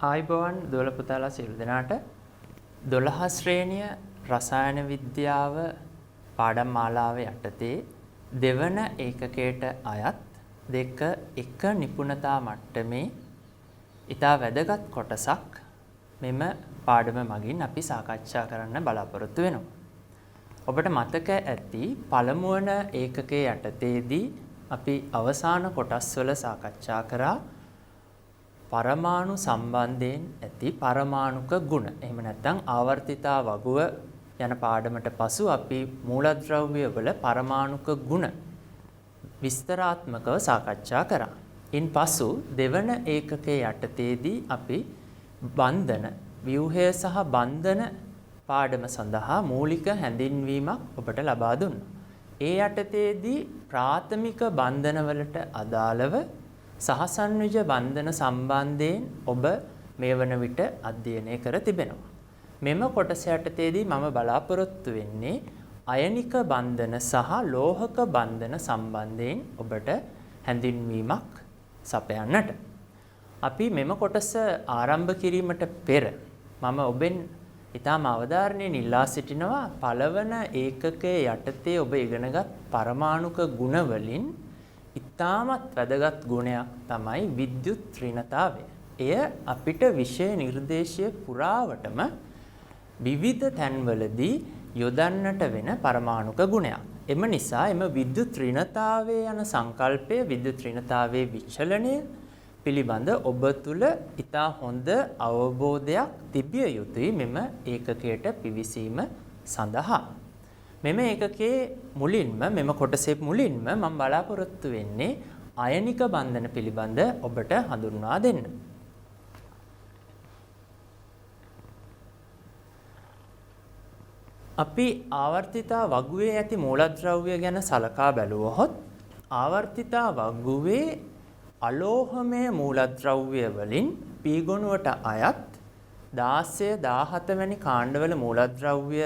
ආයුබෝවන් දුවල පුතාලා සියලු දෙනාට 12 ශ්‍රේණිය රසායන විද්‍යාව පාඩම් මාලාවේ යටතේ දෙවන ඒකකයට අයත් දෙක එක නිපුණතා මට්ටමේ ඉතා වැදගත් කොටසක් මෙම පාඩම මගින් අපි සාකච්ඡා කරන්න බලාපොරොත්තු වෙනවා. ඔබට මතක ඇති පළමුවන ඒකකයේ යටතේදී අපි අවසාන කොටස්වල සාකච්ඡා කරා පරමාණු සම්බන්ධයෙන් ඇති පරමාණුක ගුණ. එහෙම නැත්නම් ආවර්තිතා වගුව යන පාඩමට පසු අපි මූලද්‍රව්‍ය වල පරමාණුක ගුණ විස්තරාත්මකව සාකච්ඡා කරා. ඉන්පසු දෙවන ඒකකයේ යටතේදී අපි බන්ධන ව්‍යුහය සහ බන්ධන පාඩම සඳහා මූලික හැඳින්වීමක් ඔබට ලබා දුන්නා. ඒ යටතේදී ප්‍රාථමික බන්ධන වලට අදාළව සහසන්විජ බන්ධන සම්බන්ධයෙන් ඔබ මේ වන විට අධ්‍යයනය කර තිබෙනවා. මෙම කොටස යටතේදී මම බලාපොරොත්තු වෙන්නේ අයනික බන්ධන සහ ලෝහක බන්ධන සම්බන්ධයෙන් ඔබට හැඳින්වීමක් සපයන්නට. අපි මෙම කොටස ආරම්භ කිරීමට පෙර මම ඔබෙන් ඉතාම අවධාරණයෙන් ඉල්ලා සිටිනවා පළවන ඒකකයේ යටතේ ඔබ ඉගෙනගත් පරමාණුක ගුණ වලින් ඉතාමත් වැදගත් ගුණයක් තමයි විද්‍යුත් ඍණතාවය. එය අපිට විෂය නිර්දේශය පුරාවටම විවිධ තැන්වලදී යොදන්නට වෙන පරමාණුක ගුණයක්. එම නිසා එම විද්‍යුත් ඍණතාවය යන සංකල්පය විද්‍යුත් ඍණතාවයේ විචලනය පිළිබඳ ඔබ තුළ ඉතා හොඳ අවබෝධයක් තිබිය යුතුයි මෙම ඒකකයට පිවිසීම සඳහා. මෙම ඒකකයේ මුලින්ම මෙම කොටසේ මුලින්ම මම බලාපොරොත්තු වෙන්නේ අයනික බන්ධන පිළිබඳ ඔබට හඳුන්වා දෙන්න. අපි ආවර්තිතා වගුවේ ඇති මූලද්‍රව්‍ය ගැන සලකා බැලුවහොත් ආවර්තිතා වගුවේ අලෝහමය මූලද්‍රව්‍ය වලින් P ගොනුවට අයත් 16 17 වැනි කාණ්ඩවල මූලද්‍රව්‍ය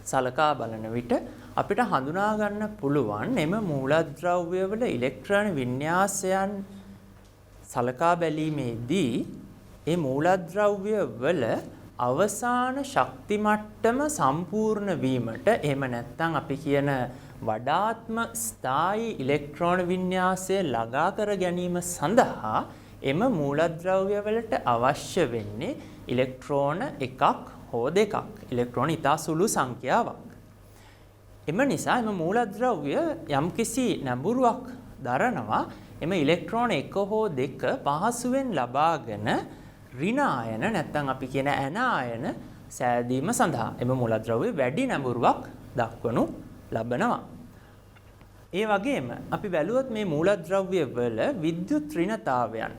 සලකා බලන විට අපිට හඳුනා ගන්න පුළුවන් එම මූලද්‍රව්‍ය වල ඉලෙක්ට්‍රෝන වින්‍යාසයන් සලකා බැලීමේදී ඒ මූලද්‍රව්‍ය වල අවසාන ශක්ති මට්ටම සම්පූර්ණ වීමට එහෙම නැත්නම් අපි කියන වඩාත්ම ස්ථායී ඉලෙක්ට්‍රෝන වින්‍යාසය ළඟා කර ගැනීම සඳහා එම මූලද්‍රව්‍ය වලට අවශ්‍ය වෙන්නේ ඉලෙක්ට්‍රෝන එකක් හෝ දෙකක්. ඉලෙක්ට්‍රෝන ඉතා සුළු සංඛ්‍යාවක්. එම නිසා එම මූලද්‍රව්‍ය යම්කිසි නැඹුරුවක් දරනවා එම ඉලෙක්ට්‍රෝන එක හෝ දෙක පහසුවෙන් ලබාගෙන ඍණ ආයන නැත්නම් අපි කියන ඇන ආයන සෑදීම සඳහා එම මූලද්‍රව්‍ය වැඩි නැඹුරුවක් දක්වනු ලබනවා. ඒ වගේම අපි බැලුවොත් මේ මූලද්‍රව්‍ය වල විද්‍යුත් ඍණතාවයන්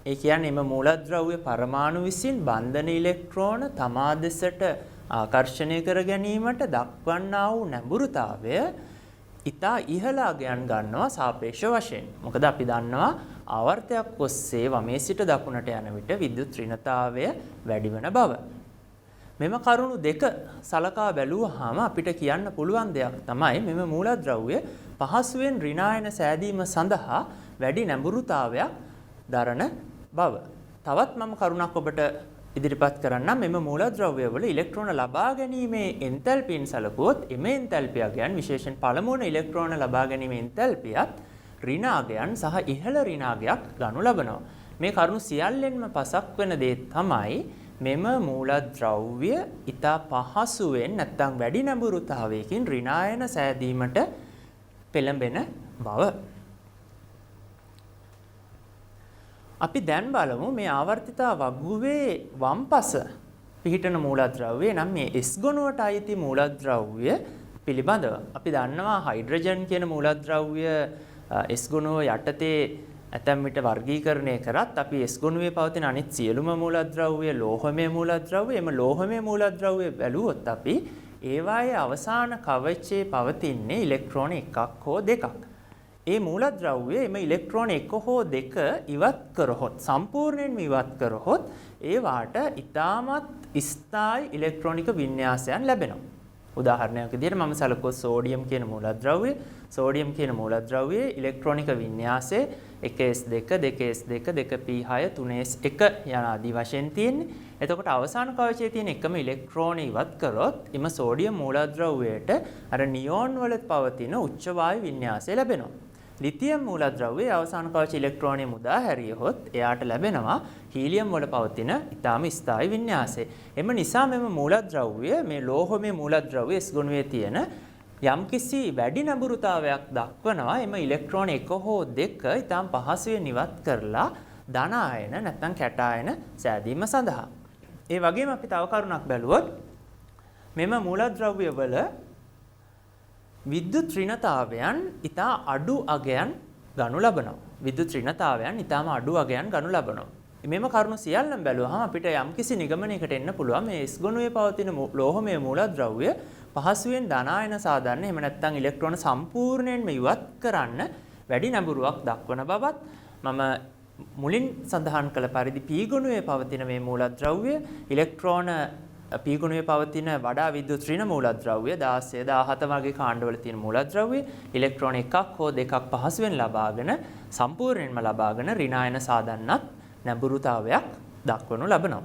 ඒ කියන්නේ එම මූලද්‍රව්‍ය පරමාණු විසින් බන්ධන ඉලෙක්ට්‍රෝන තමා දෙසට ආකර්ෂණය කර ගැනීමට දක්වන්නා වූ නැඹුරුතාවය ඉතා ඉහළාගයන් ගන්නවා සාපේක්ෂ වශයෙන්. මොකද අපි දන්නවා ආවර්තයක් ඔස්සේ වමේ සිට දකුණට යන විට විද්‍යුත් ඍණතාවය වැඩි වෙන බව. මෙම කරුණු දෙක සලකා බැලුවාම අපිට කියන්න පුළුවන් දෙයක් තමයි මෙම මූලද්‍රව්‍ය පහසුවෙන් ඍණායන සෑදීම සඳහා වැඩි නැඹුරුතාවයක් දරන බව. තවත් මම කරුණක් ඔබට ඉදිරිපත් කරන්නම් මෙම මූලද්‍රව්‍ය වල ඉලෙක්ට්‍රෝන ලබා ගැනීමේ එන්තැල්පීන් සැලකුවොත් එම එන්තැල්පියයන් විශේෂයෙන් පළමුවන ඉලෙක්ට්‍රෝන ලබා ගැනීමේ එන්තැල්පියත් ඍණාගයන් සහ ඉහළ ඍණාගයක් ගනු ලබනවා. මේ කරුණු සියල්ලෙන්ම පසක් වෙන දේ තමයි මෙම මූලද්‍රව්‍ය ඉතා පහසුවෙන් නැත්නම් වැඩි නැඹුරුතාවයකින් ඍණායන සෑදීමට පෙළඹෙන බව. අපි දැන් බලමු මේ ආවර්තිතා වගුවේ වම්පස පිහිටන මූලද්‍රව්‍ය නම් මේ S ගොනුවට අයිති මූලද්‍රව්‍ය පිළිබඳව. අපි දන්නවා හයිඩ්‍රජන් කියන මූලද්‍රව්‍ය S ගොනුව යටතේ ඇතැම් විට වර්ගීකරණය කරත් අපි S ගොනුවේ පවතින අනිත් සියලුම මූලද්‍රව්‍ය ලෝහමය මූලද්‍රව්‍ය එම ලෝහමය මූලද්‍රව්‍ය බැලුවොත් අපි ඒවායේ අවසාන කවචයේ පවතින්නේ ඉලෙක්ට්‍රෝන එකක් හෝ දෙකක්. ඒ මූලද්‍රව්‍ය එම ඉලෙක්ට්‍රෝන එක හෝ දෙක ඉවත් කරහොත් සම්පූර්ණයෙන්ම ඉවත් කරහොත් ඒවාට ඉතාමත් ස්ථායි ඉලෙක්ට්‍රොනික වින්‍යාසයන් ලැබෙනවා. උදාහරණයක් විදිහට මම සැලකුවොත් සෝඩියම් කියන මූලද්‍රව්‍යය. සෝඩියම් කියන මූලද්‍රව්‍යයේ ඉලෙක්ට්‍රෝනික වින්‍යාසය 1s2 2s2 2p6 3s1 යන ආදී වශයෙන් තියෙන්නේ. එතකොට අවසාන කවචයේ තියෙන එකම ඉලෙක්ට්‍රෝන ඉවත් කරොත් එම සෝඩියම් මූලද්‍රව්‍යයට අර නියෝන් වල පවතින උච්ච වායු වින්‍යාසය ලැබෙනවා. ලිතියම් මූලද්‍රව්‍යයේ අවසාන කවච ඉලෙක්ට්‍රෝනය මුදා හැරියහොත් එයාට ලැබෙනවා හීලියම් වල පවතින ඊටාම ස්ථායි වින්‍යාසය. එම නිසා මෙම මූලද්‍රව්‍ය මේ ලෝහමය මූලද්‍රව්‍ය S ගුණයේ තියෙන යම්කිසි වැඩි නැඹුරුතාවයක් දක්වනවා එම ඉලෙක්ට්‍රෝන 1 හෝ 2 ඊටාම පහසුවෙන් ඉවත් කරලා ධන ආයන නැත්නම් කැට ආයන සෑදීම සඳහා. ඒ වගේම අපි තව කරුණක් බැලුවොත් මෙම මූලද්‍රව්‍ය වල විද්‍යුත් ඍණතාවයන් ඉතා අඩු අගයන් ගනු ලබනවා. විද්‍යුත් ඍණතාවයන් ඉතාම අඩු අගයන් ගනු ලබනවා. මෙම කරුණු සියල්ලම බැලුවහම අපිට යම්කිසි නිගමනයකට එන්න පුළුවන් මේ S ගුණයේ පවතින ලෝහමය මූලද්‍රව්‍ය පහසුවෙන් ධනායන සාධාරණ එහෙම නැත්නම් ඉලෙක්ට්‍රෝන සම්පූර්ණයෙන්ම ඉවත් කරන්න වැඩි නැඹුරුවක් දක්වන බවත් මම මුලින් සඳහන් කළ පරිදි P ගුණයේ පවතින මේ මූලද්‍රව්‍ය ඉලෙක්ට්‍රෝන P ගුණයේ පවතින වඩා විද්‍යුත් ඍණ මූලද්‍රව්‍ය 16 17 වගේ කාණ්ඩවල තියෙන මූලද්‍රව්‍ය ඉලෙක්ට්‍රෝන එකක් හෝ දෙකක් පහසුවෙන් ලබාගෙන සම්පූර්ණයෙන්ම ලබාගෙන ඍණායන සාධන්නත් නැඹුරුතාවයක් දක්වනු ලබනවා.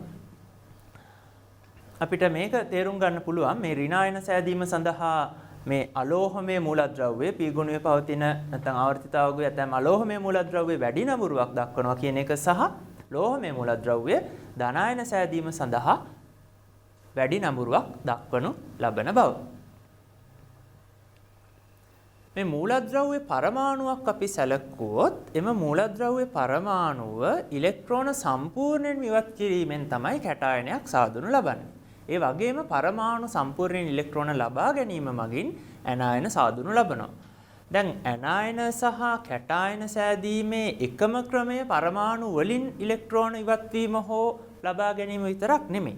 අපිට මේක තේරුම් ගන්න පුළුවන් මේ ඍණායන සෑදීම සඳහා මේ අලෝහමය මූලද්‍රව්‍ය P ගුණයේ පවතින නැත්නම් ආවර්තිතාවකයේ ඇතැම් අලෝහමය මූලද්‍රව්‍ය වැඩි නැඹුරුවක් දක්වනවා කියන එක සහ ලෝහමය මූලද්‍රව්‍ය ධනායන සෑදීම සඳහා වැඩි නඹුරුවක් දක්වනු ලබන බව. මේ මූලද්‍රව්‍ය පරමාණුවක් අපි සැලකුවොත් එම මූලද්‍රව්‍ය පරමාණුව ඉලෙක්ට්‍රෝන සම්පූර්ණයෙන් ඉවත් කිරීමෙන් තමයි කැටායනයක් සාදනු ලබන්නේ. ඒ වගේම පරමාණු සම්පූර්ණයෙන් ඉලෙක්ට්‍රෝන ලබා ගැනීම මගින් ඇනායන සාදනු ලබනවා. දැන් ඇනායන සහ කැටායන සෑදීමේ එකම ක්‍රමය පරමාණු වලින් ඉලෙක්ට්‍රෝන ඉවත් වීම හෝ ලබා ගැනීම විතරක් නෙමෙයි.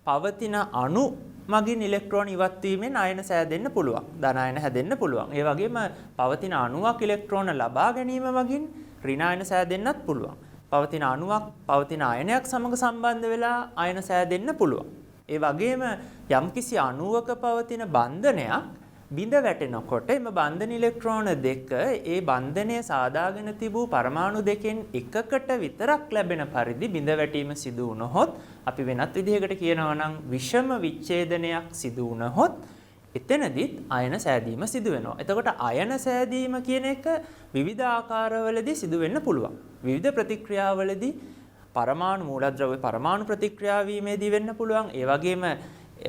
පවතින අණු මගින් ඉලෙක්ට්‍රෝන ඉවත් වීමෙන් අයන සෑදෙන්න පුළුවන්. ධනායන හැදෙන්න පුළුවන්. ඒ වගේම පවතින අණුවක් ඉලෙක්ට්‍රෝන ලබා ගැනීම මගින් ඍණායන සෑදෙන්නත් පුළුවන්. පවතින අණුවක් පවතින අයනයක් සමග සම්බන්ධ වෙලා අයන සෑදෙන්න පුළුවන්. ඒ වගේම යම්කිසි අණුවක පවතින බන්ධනයක් බිඳ වැටෙනකොට එම බන්ධන ඉලෙක්ට්‍රෝන දෙක ඒ බන්ධනය සාදාගෙන තිබූ පරමාණු දෙකෙන් එකකට විතරක් ලැබෙන පරිදි බිඳ වැටීම සිදු වුණොත් අපි වෙනත් විදිහකට කියනවා නම් විෂම විච්ඡේදනයක් සිදු වුණොත් එතනදිත් අයන සෑදීම සිදු වෙනවා. එතකොට අයන සෑදීම කියන එක විවිධ ආකාරවලදී සිදු වෙන්න පුළුවන්. විවිධ ප්‍රතික්‍රියාවලදී පරමාණු මූලද්‍රව්‍ය පරමාණු ප්‍රතික්‍රියා වීමේදී වෙන්න පුළුවන්. ඒ වගේම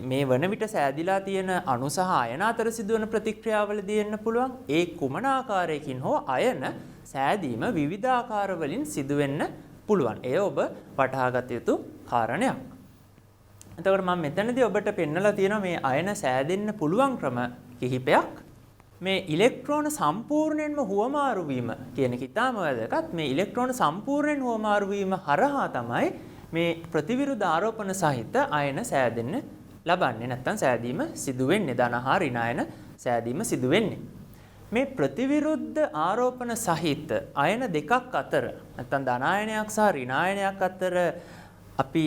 මේ වන විට සෑදිලා තියෙන අණු සහ අයන අතර සිදුවන ප්‍රතික්‍රියාවලදී එන්න පුළුවන්. ඒ කුමන ආකාරයකින් හෝ අයන සෑදීම විවිධ ආකාර වලින් සිදු වෙන්න පුළුවන්. එය ඔබ වටහා ගත යුතු කාරණයක්. එතකොට මම මෙතනදී ඔබට පෙන්නලා තියෙනවා මේ අයන සෑදෙන්න පුළුවන් ක්‍රම කිහිපයක්. මේ ඉලෙක්ට්‍රෝන සම්පූර්ණයෙන්ම හුවමාරු වීම කියන එක ඉතාම වැදගත්. මේ ඉලෙක්ට්‍රෝන සම්පූර්ණයෙන් හුවමාරු වීම හරහා තමයි මේ ප්‍රතිවිරුද්ධ ආරෝපණ සහිත අයන සෑදෙන්න ලබන්නේ. නැත්නම් සෑදීම සිදු වෙන්නේ ධන හා ඍණායන සෑදීම සිදු වෙන්නේ. මේ ප්‍රතිවිරුද්ධ ආරෝපණ සහිත අයන දෙකක් අතර නැත්නම් ධනායනයක් සහ ඍණායනයක් අතර අපි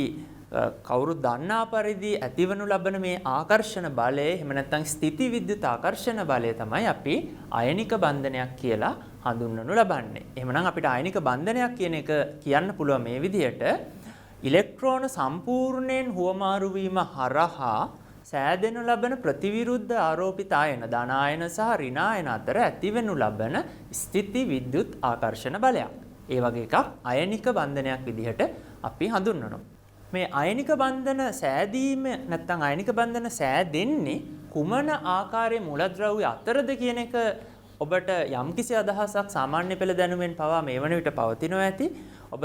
කවුරුත් දන්නා පරිදි ඇතිවනු ලබන මේ ආකර්ෂණ බලය එහෙම නැත්නම් ස්ථಿತಿ විද්‍යුත් ආකර්ෂණ බලය තමයි අපි අයනික බන්ධනයක් කියලා හඳුන්වනු ලබන්නේ. එහෙමනම් අපිට අයනික බන්ධනයක් කියන එක කියන්න පුළුවන් මේ විදිහට ඉලෙක්ට්‍රෝන සම්පූර්ණයෙන් හුවමාරු වීම හරහා සෑදෙනු ලබන ප්‍රතිවිරුද්ධ ආරෝපිත අයන ධනායන සහ ඍණායන අතර ඇතිවෙනු ලබන ස්ථಿತಿ විද්‍යුත් ආකර්ෂණ බලයක්. ඒ වගේ එකක් අයනික බන්ධනයක් විදිහට අපි හඳුන්වනවා. මේ අයනික බන්ධන සෑදීම නැත්නම් අයනික බන්ධන සෑදෙන්නේ කුමන ආකාරයේ මූලද්‍රව්‍ය අතරද කියන එක ඔබට යම්කිසි අදහසක් සාමාන්‍ය පෙළ දැනුමෙන් පවා මේ වන විට පවතිනවා ඇති. ඔබ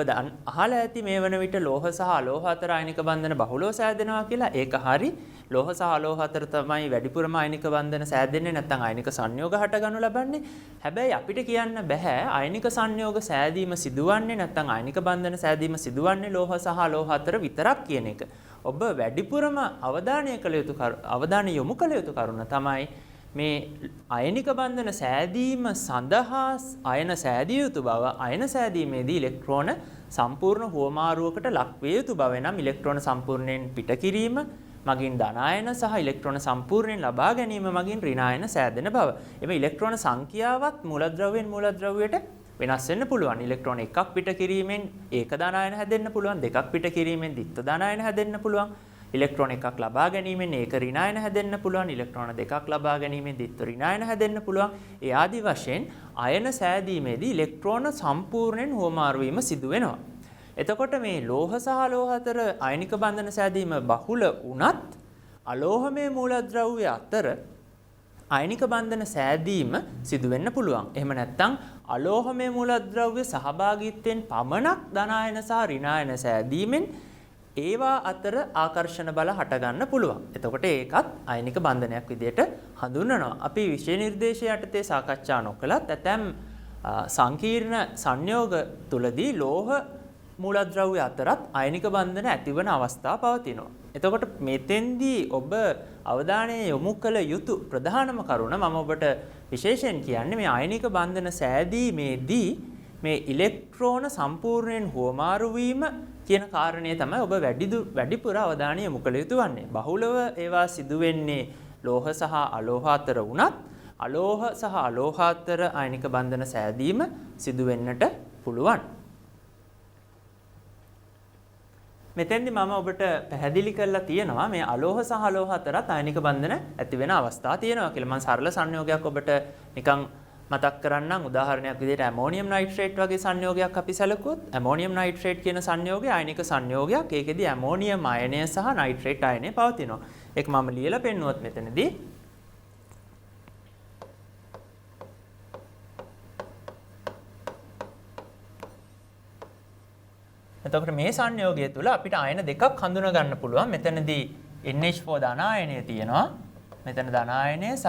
අහලා ඇති මේ වන විට ලෝහ සහ අලෝහ අතර අයනික බන්ධන බහුලව සෑදෙනවා කියලා. ඒක හරි. ලෝහ සහ අලෝහ අතර තමයි වැඩිපුරම අයනික බන්ධන සෑදෙන්නේ නැත්නම් අයනික සංයෝග හට ගන්නු ලබන්නේ. හැබැයි අපිට කියන්න බෑ අයනික සංයෝග සෑදීම සිදුවන්නේ නැත්නම් අයනික බන්ධන සෑදීම සිදුවන්නේ ලෝහ සහ අලෝහ අතර විතරක් කියන එක. ඔබ වැඩිපුරම අවධානය යොමු කළ යුතු කරුණ තමයි මේ අයනික බන්ධන සෑදීම සඳහා අයන සෑදිය යුතු බව. අයන සෑදීමේදී ඉලෙක්ට්‍රෝන සම්පූර්ණ හුවමාරුවකට ලක් විය යුතු බව. එනම් ඉලෙක්ට්‍රෝන සම්පූර්ණයෙන් පිට කිරීම මගින් ධනායන සහ ඉලෙක්ට්‍රෝන සම්පූර්ණයෙන් ලබා ගැනීම මගින් ඍණායන සෑදෙන බව. එම ඉලෙක්ට්‍රෝන සංඛ්‍යාවත් මූලද්‍රව්‍යයෙන් මූලද්‍රව්‍යයට වෙනස් වෙන්න පුළුවන්. ඉලෙක්ට්‍රෝන එකක් පිට කිරීමෙන් ඒක ධනායන හැදෙන්න පුළුවන්. දෙකක් පිට කිරීමෙන් ද්විත්ව ධනායන හැදෙන්න පුළුවන්. ඉලෙක්ට්‍රෝන එකක් ලබා ගැනීමෙන් ඒක ඍණායන හැදෙන්න පුළුවන්. ඉලෙක්ට්‍රෝන දෙකක් ලබා ගැනීමෙන් ද්විත්ව ඍණායන හැදෙන්න පුළුවන්. ඒ ආදි වශයෙන් අයන සෑදීමේදී ඉලෙක්ට්‍රෝන සම්පූර්ණයෙන් හුවමාරු වීම සිදු වෙනවා. එතකොට මේ ලෝහ සහ ලෝහ අතර අයනික බන්ධන සෑදීම බහුල වුණත් අලෝහමය මූලද්‍රව්‍ය අතර අයනික බන්ධන සෑදීම සිදු වෙන්න පුළුවන්. එහෙම නැත්නම් අලෝහමය මූලද්‍රව්‍ය සහභාගීත්වයෙන් පමණක් ධනායන සහ ඍණායන සෑදීමෙන් ඒවා අතර ආකර්ෂණ බල හට ගන්න පුළුවන්. එතකොට ඒකත් අයනික බන්ධනයක් විදිහට හඳුන්වනවා. අපි විශේෂ නිර්දේශය යටතේ සාකච්ඡා නොකළත් ඇතැම් සංකීර්ණ සංයෝග තුලදී ලෝහ මූලද්‍රව්‍ය අතරත් අයනික බන්ධන ඇතිවන අවස්ථා පවතිනවා. එතකොට මෙතෙන්දී ඔබ අවධානය යොමු කළ යුතු ප්‍රධානම කරුණ මම ඔබට විශේෂයෙන් කියන්නේ මේ අයනික බන්ධන සෑදීමේදී මේ ඉලෙක්ට්‍රෝන සම්පූර්ණයෙන් හුවමාරු වීම කියන කාරණය තමයි ඔබ වැඩිපුර අවධානය යොමු කළ යුතු වන්නේ. බහුලව ඒවා සිදු වෙන්නේ ලෝහ සහ අලෝහ අතර වුණත් අලෝහ සහ අලෝහ අතර අයනික බන්ධන සෑදීම සිදු වෙන්නට පුළුවන්. මෙතෙන්දි මම ඔබට පැහැදිලි කරලා තියෙනවා මේ අලෝහ සහ අලෝහ අතරත් අයනික බන්ධන ඇති වෙන අවස්ථා තියෙනවා කියලා. මම සරල සංයෝගයක් ඔබට නිකන් මතක් කරන්නම්. උදාහරණයක් විදිහට ඇමෝනියම් නයිට්‍රේට් වගේ සංයෝගයක් අපි සැලකුවොත් ඇමෝනියම් නයිට්‍රේට් කියන සංයෝගය අයනික සංයෝගයක්. ඒකෙදි ඇමෝනියම් අයනය සහ නයිට්‍රේට් අයනය පවතිනවා. ඒක මම ලියලා පෙන්නුවොත් මෙතනදී එතකොට මේ සංයෝගය තුළ අපිට අයන දෙකක් හඳුනා ගන්න පුළුවන්. මෙතනදී NH4 ධන ආයනය තියෙනවා. මෙතන ධන ආයනය සහ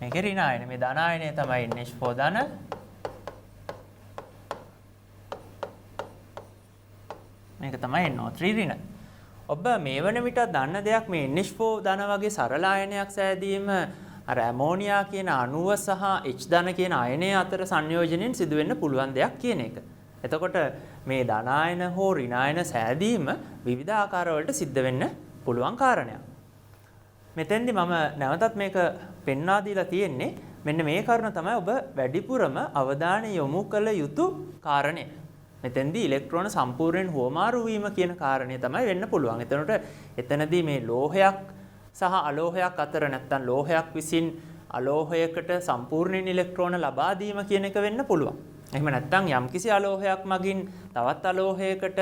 මේකේ ඍණ ආයනය. මේ ධන ආයනය තමයි NH4 ධන. මේක තමයි NO3 ඍණ. ඔබ මේ වන විට දන්න දෙයක් මේ NH4 ධන වගේ සරල ආයනයක් සෑදීම අර ඇමෝනියා කියන අණුව සහ H ධන කියන අයනය අතර සංයෝජනයෙන් සිදුවෙන්න පුළුවන් දෙයක් කියන එක. එතකොට මේ ධනායන හෝ ඍණායන සෑදීම විවිධ ආකාරවලට සිද්ධ වෙන්න පුළුවන් කාරණයක්. මෙතෙන්දි මම නැවතත් මේක පෙන්වා දීලා තියෙන්නේ මෙන්න මේ කරුණ තමයි ඔබ වැඩිපුරම අවධානය යොමු කළ යුතු කාරණය. මෙතෙන්දි ඉලෙක්ට්‍රෝන සම්පූර්ණයෙන් හුවමාරු වීම කියන කාරණය තමයි වෙන්න පුළුවන්. එතනදී මේ ලෝහයක් සහ අලෝහයක් අතර නැත්තම් ලෝහයක් විසින් අලෝහයකට සම්පූර්ණයෙන් ඉලෙක්ට්‍රෝන ලබා දීම කියන එක වෙන්න පුළුවන්. එහෙම නැත්නම් යම්කිසි අලෝහයක් මගින් තවත් අලෝහයකට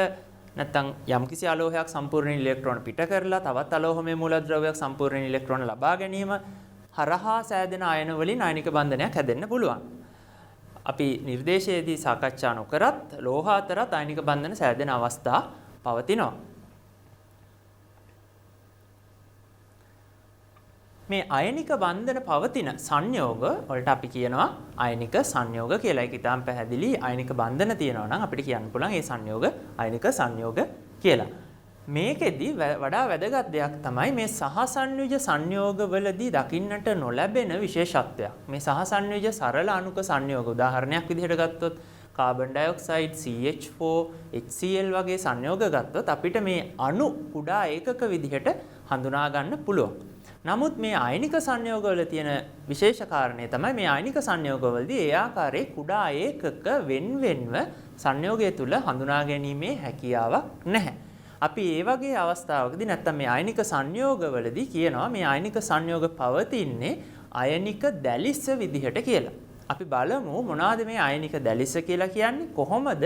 නැත්නම් යම්කිසි අලෝහයක් සම්පූර්ණ ඉලෙක්ට්‍රෝන පිට කරලා තවත් අලෝහමය මූලද්‍රව්‍යයක් සම්පූර්ණ ඉලෙක්ට්‍රෝන ලබා ගැනීම හරහා සෑදෙන අයන වලින් අයනික බන්ධනයක් හැදෙන්න පුළුවන්. අපි නිර්දේශයේදී සාකච්ඡා නොකරත් ලෝහ අතරත් අයනික බන්ධන සෑදෙන අවස්ථා පවතිනවා. මේ අයනික බන්ධන පවතින සංයෝග වලට අපි කියනවා අයනික සංයෝග කියලා. ඒක ඉතාම පැහැදිලි. අයනික බන්ධන තියෙනවා නම් අපිට කියන්න පුළුවන් ඒ සංයෝග අයනික සංයෝග කියලා. මේකෙදි වඩා වැදගත් දෙයක් තමයි මේ සහසන්විජ සංයෝගවලදී දකින්නට නොලැබෙන විශේෂත්වයක්. මේ සහසන්විජ සරල අණුක සංයෝග උදාහරණයක් විදිහට ගත්තොත් කාබන් ඩයොක්සයිඩ් CH4 HCl වගේ සංයෝග ගත්තොත් අපිට මේ අණු කුඩා ඒකක විදිහට හඳුනා ගන්න පුළුවන්. නමුත් මේ අයනික සංයෝගවල තියෙන විශේෂ කාරණය තමයි මේ අයනික සංයෝගවලදී ඒ ආකාරයේ කුඩා ඒකක වෙන්වෙන්ව සංයෝගය තුල හඳුනා ගැනීමේ හැකියාවක් නැහැ. අපි ඒ වගේ අවස්ථාවකදී නැත්තම් මේ අයනික සංයෝගවලදී කියනවා මේ අයනික සංයෝග පවතින්නේ අයනික දැලිස්ස විදිහට කියලා. අපි බලමු මොනවාද මේ අයනික දැලිස්ස කියලා කියන්නේ? කොහොමද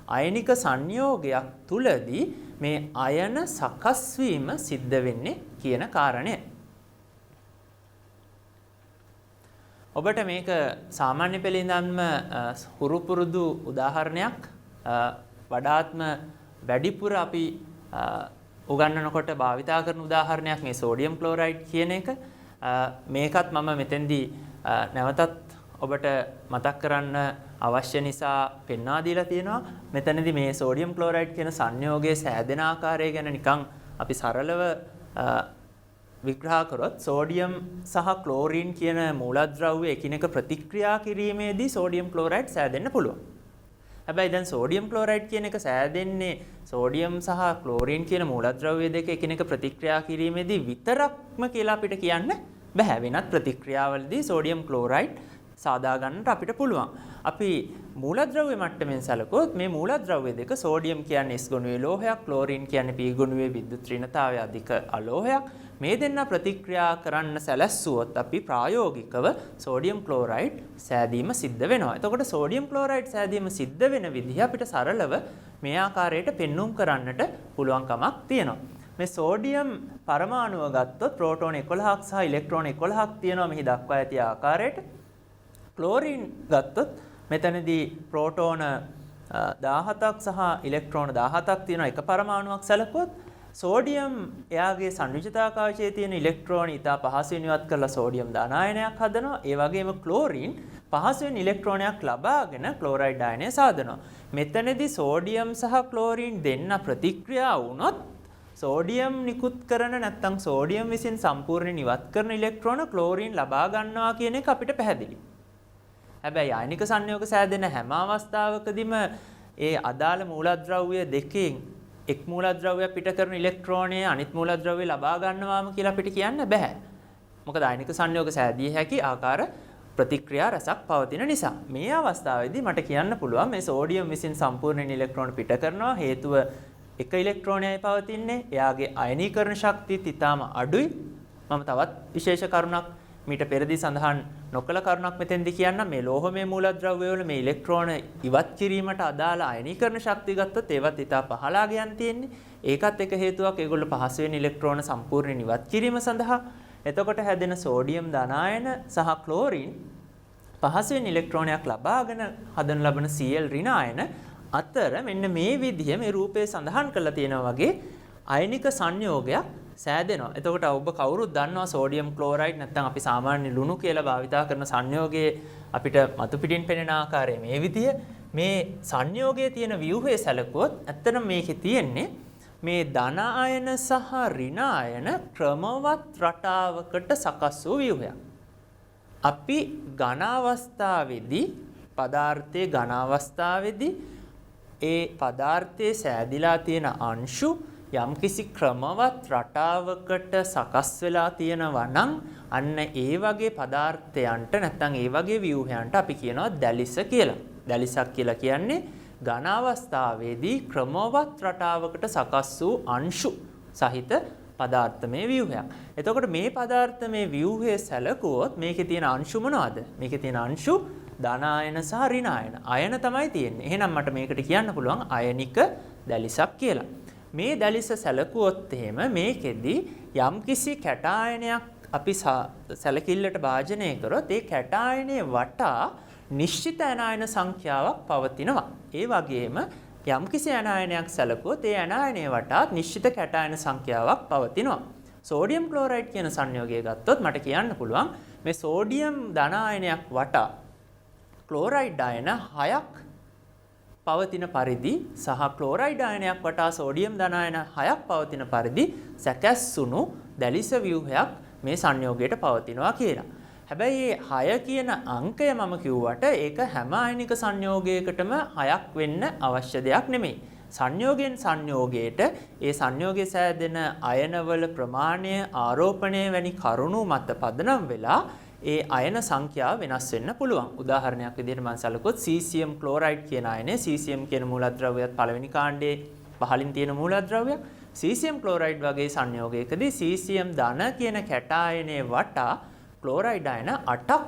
අයනික සංයෝගයක් තුලදී මේ අයන සකස් වීම සිද්ධ වෙන්නේ කියන කාරණය. ඔබට මේක සාමාන්‍ය පෙළේ ඉඳන්ම හුරු පුරුදු උදාහරණයක් වඩාත්ම වැඩිපුර අපි උගන්වනකොට භාවිතා කරන උදාහරණයක් මේ සෝඩියම් ක්ලෝරයිඩ් කියන එක. මේකත් මම මෙතෙන්දී නැවතත් ඔබට මතක් කරන්න අවශ්‍ය නිසා පෙන්වා දීලා තියෙනවා. මෙතනදී මේ සෝඩියම් ක්ලෝරයිඩ් කියන සංයෝගයේ සෑදෙන ආකාරය ගැන නිකන් අපි සරලව විග්‍රහ කරොත් සෝඩියම් සහ ක්ලෝරින් කියන මූලද්‍රව්‍ය එකිනෙක ප්‍රතික්‍රියා කිරීමේදී සෝඩියම් ක්ලෝරයිඩ් සෑදෙන්න පුළුවන්. හැබැයි දැන් සෝඩියම් ක්ලෝරයිඩ් කියන එක සෑදෙන්නේ සෝඩියම් සහ ක්ලෝරින් කියන මූලද්‍රව්‍ය දෙක එකිනෙක ප්‍රතික්‍රියා කිරීමේදී විතරක්ම කියලා අපිට කියන්න බෑ. වෙනත් ප්‍රතික්‍රියාවලදී සෝඩියම් ක්ලෝරයිඩ් සාදා ගන්නට අපිට පුළුවන්. අපි මූලද්‍රව්‍ය මට්ටමින් සැලකුවොත් මේ මූලද්‍රව්‍ය දෙක සෝඩියම් කියන්නේ S ගුණයේ ලෝහයක්, ක්ලෝරින් කියන්නේ P ගුණයේ විද්‍යුත් ඍණතාවය අධික අලෝහයක්. මේ දෙන්න ප්‍රතික්‍රියා කරන්න සැලැස්සුවොත් අපි ප්‍රායෝගිකව සෝඩියම් ක්ලෝරයිඩ් සෑදීම සිද්ධ වෙනවා. එතකොට සෝඩියම් ක්ලෝරයිඩ් සෑදීම සිද්ධ වෙන විදිහ අපිට සරලව මේ ආකාරයට පෙන්눔 කරන්නට පුළුවන්කමක් තියෙනවා. මේ සෝඩියම් පරමාණුව ගත්තොත් ප්‍රෝටෝන 11ක් සහ ඉලෙක්ට්‍රෝන 11ක් තියෙනවා මෙහි දක්වා ඇති ආකාරයට. ක්ලෝරින් ගත්තොත් මෙතනදී ප්‍රෝටෝන 17ක් සහ ඉලෙක්ට්‍රෝන 17ක් තියෙනවා එක පරමාණුවක් සැලකුවොත් සෝඩියම් එයාගේ සංයුජිතාකාශයේ තියෙන ඉලෙක්ට්‍රෝන ඉතා පහසුවෙන් ඉවත් කරලා සෝඩියම් දානායනයක් හදනවා. ඒ වගේම ක්ලෝරින් පහසුවෙන් ඉලෙක්ට්‍රෝනයක් ලබාගෙන ක්ලෝරයිඩ් ආයනය සාදනවා. මෙතනදී සෝඩියම් සහ ක්ලෝරින් දෙන්න ප්‍රතික්‍රියා වුණොත් සෝඩියම් නිකුත් කරන නැත්නම් සෝඩියම් විසින් සම්පූර්ණයෙන් ඉවත් කරන ඉලෙක්ට්‍රෝන ක්ලෝරින් ලබා ගන්නවා කියන එක අපිට පැහැදිලි. හැබැයි ආයනික සංයෝග සෑදෙන හැම අවස්ථාවකදීම ඒ අදාළ මූලද්‍රව්‍ය දෙකෙන් එක් මූලද්‍රව්‍යයක් පිට කරන ඉලෙක්ට්‍රෝනය අනිත් මූලද්‍රව්‍ය ලබා ගන්නවාම කියලා අපිට කියන්න බෑ. මොකද ආයනික සංයෝග සෑදිය හැකි ආකාර ප්‍රතික්‍රියා රසක් පවතින නිසා. මේ අවස්ථාවේදී මට කියන්න පුළුවන් මේ සෝඩියම් විසින් සම්පූර්ණ ඉලෙක්ට්‍රෝන පිට කරනවා. හේතුව එක ඉලෙක්ට්‍රෝනයයි පවතින්නේ. එයාගේ අයනීකරණ ශක්තියත් ඉතාම අඩුයි. මම තවත් විශේෂ කරුණක් මීට පෙරදී සඳහන් නොකළ කරුණක් මෙතෙන්දී කියන්නම්. මේ ලෝහමය මූලද්‍රව්‍ය වල මේ ඉලෙක්ට්‍රෝන ඉවත් කිරීමට අදාළ අයනීකරණ ශක්තිය ගත්තොත් ඒවත් ඉතා පහළා ගියන් තියෙන්නේ. ඒකත් එක හේතුවක් ඒගොල්ලෝ පහසුවෙන් ඉලෙක්ට්‍රෝන සම්පූර්ණයෙන් ඉවත් කිරීම සඳහා. එතකොට හැදෙන සෝඩියම් ධනායන සහ ක්ලෝරින් පහසුවෙන් ඉලෙක්ට්‍රෝනයක් ලබාගෙන හදන ලබන Cl ඍණායන අතර මෙන්න මේ විදිහ මේ රූපයේ සඳහන් කරලා තියෙනවා වගේ අයනික සංයෝගයක් සෑදෙනවා. එතකොට ඔබ කවුරුත් දන්නවා සෝඩියම් ක්ලෝරයිඩ් නැත්නම් අපි සාමාන්‍ය ලුණු කියලා භාවිතා කරන සංයෝගයේ අපිට මතු පිටින් පෙනෙන ආකාරය මේ විදිය. මේ සංයෝගයේ තියෙන ව්‍යුහය සැලකුවොත් ඇත්තටම මේකේ තියෙන්නේ මේ ධන ආයන සහ ඍණ ආයන ක්‍රමවත් රටාවකට සකස් වූ ව්‍යුහයක්. අපි ඝන අවස්ථාවේදී පදාර්ථයේ ඝන අවස්ථාවේදී ඒ පදාර්ථයේ සෑදිලා තියෙන අංශු යම්කිසි ක්‍රමවත් රටාවකට සකස් වෙලා තියෙනවා නම් අන්න ඒ වගේ පදාර්ථයන්ට නැත්නම් ඒ වගේ ව්‍යුහයන්ට අපි කියනවා දැලිස කියලා. දැලිසක් කියලා කියන්නේ ඝන අවස්ථාවේදී ක්‍රමවත් රටාවකට සකස් වූ අංශු සහිත පදාර්ථමය ව්‍යුහයක්. එතකොට මේ පදාර්ථමය ව්‍යුහයේ සැලකුවොත් මේකේ තියෙන අංශු මොනවද? මේකේ තියෙන අංශු ධන ආයන සහ ඍණ ආයන. ආයන තමයි තියෙන්නේ. එහෙනම් මට මේකට කියන්න පුළුවන් අයනික දැලිසක් කියලා. මේ දැලිස සැලකුවොත් එහෙම මේකෙදි යම්කිසි කැටායනයක් අපි සැලකිල්ලට භාජනය කරොත් ඒ කැටායනයේ වටා නිශ්චිත ඇනායන සංඛ්‍යාවක් පවතිනවා. ඒ වගේම යම්කිසි ඇනායනයක් සැලකුවොත් ඒ ඇනායනයේ වටා නිශ්චිත කැටායන සංඛ්‍යාවක් පවතිනවා. සෝඩියම් ක්ලෝරයිඩ් කියන සංයෝගය ගත්තොත් මට කියන්න පුළුවන් මේ සෝඩියම් ධන ආයනයක් වටා ක්ලෝරයිඩ් ආයන 6ක් පවතින පරිදි සහ ක්ලෝරයිඩ් ආයනයක් වටා සෝඩියම් ධන ආයන 6ක් පවතින පරිදි සැකැස්සුණු දැලිස ව්‍යුහයක් මේ සංයෝගයට පවතිනවා කියලා. හැබැයි මේ 6 කියන අංකය මම කිව්වට ඒක හැම ආයනික සංයෝගයකටම 6ක් වෙන්න අවශ්‍ය දෙයක් නෙමෙයි. සංයෝගයෙන් සංයෝගයට ඒ සංයෝගයේ සෑදෙන අයනවල ප්‍රමාණය ආරෝපණය වැනි කරුණු මත පදනම් වෙලා ඒ අයන සංඛ්‍යාව වෙනස් වෙන්න පුළුවන්. උදාහරණයක් විදිහට මම සැලකුවොත් සීසියම් ක්ලෝරයිඩ් කියන අයනය සීසියම් කියන මූලද්‍රව්‍යයත් පළවෙනි කාණ්ඩයේ පහළින් තියෙන මූලද්‍රව්‍යයක්. සීසියම් ක්ලෝරයිඩ් වගේ සංයෝගයකදී සීසියම් ධන කියන කැටායනයේ වටා ක්ලෝරයිඩ් අයන 8ක්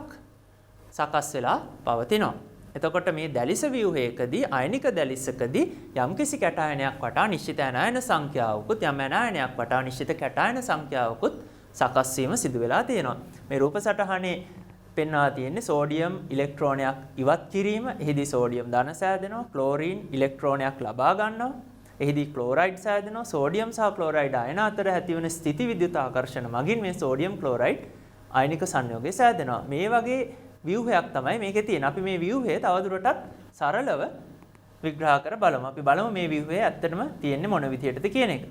සකස් වෙලා පවතිනවා. එතකොට මේ දැලිස ව්‍යුහයකදී අයනික දැලිසකදී යම්කිසි කැටායනයක් වටා නිශ්චිත ඇනායන සංඛ්‍යාවකුත් යම් ඇනායනයක් වටා නිශ්චිත කැටායන සංඛ්‍යාවකුත් සකස් වීම සිදු වෙලා තියෙනවා. මේ රූප සටහනේ පෙන්වා තියෙන්නේ සෝඩියම් ඉලෙක්ට්‍රෝනයක් ඉවත් කිරීම. එහිදී සෝඩියම් ධන සෑදෙනවා. ක්ලෝරින් ඉලෙක්ට්‍රෝනයක් ලබා ගන්නවා. එහිදී ක්ලෝරයිඩ් සෑදෙනවා. සෝඩියම් සහ ක්ලෝරයිඩ් අයන අතර ඇතිවන ස්ථිති විද්‍යුත් ආකර්ෂණ මගින් මේ සෝඩියම් ක්ලෝරයිඩ් අයනික සංයෝගය සෑදෙනවා. මේ වගේ ව්‍යුහයක් තමයි මේකේ තියෙන. අපි මේ ව්‍යුහය තවදුරටත් සරලව විග්‍රහ කර බලමු. අපි බලමු මේ ව්‍යුහය ඇත්තටම තියෙන්නේ මොන විදිහටද කියන එක.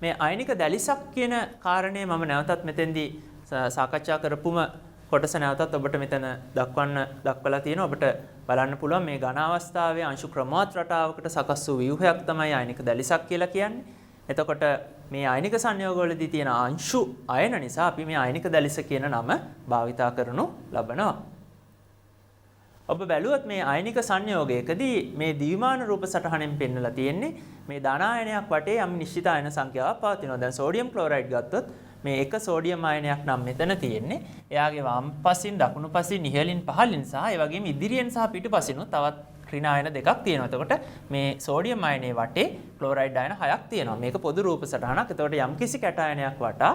මේ අයනික දැලිසක් කියන කාරණය මම නැවතත් මෙතෙන්දී සාකච්ඡා කරපුම කොටස නැවතත් ඔබට මෙතන දක්වලා තියෙනවා. ඔබට බලන්න පුළුවන් මේ ඝන අවස්ථාවේ අංශු ක්‍රමාත් රටාවකට සකස් වූ ව්‍යුහයක් තමයි ආයනික දැලිසක් කියලා කියන්නේ. එතකොට මේ ආයනික සංයෝගවලදී තියෙන අංශු අයන නිසා අපි මේ ආයනික දැලිස කියන නම භාවිතා කරනු ලබනවා. ඔබ බැලුවොත් මේ ආයනික සංයෝගයකදී මේ ද්විමාන රූප සටහනෙන් පෙන්වලා තියෙන්නේ මේ ධන ආයනයක් වටේ යම් නිශ්චිත ආයන සංඛ්‍යාවක් පවතිනවා. දැන් සෝඩියම් ක්ලෝරයිඩ් ගත්තොත් මේ එක සෝඩියම් ආයනයක් නම් මෙතන තියෙන්නේ. එයාගේ වම් පසින් දකුණු පසින් ඉහළින් පහළින් සහ ඒ වගේම ඉදිරියෙන් සහ පිටුපසින් තවත් ඍණ ආයන දෙකක් තියෙනවා. එතකොට මේ සෝඩියම් ආයනයේ වටේ ක්ලෝරයිඩ් ආයන 6ක් තියෙනවා. මේක පොදු රූප සටහනක්. එතකොට යම් කිසි කැටායනයක් වටා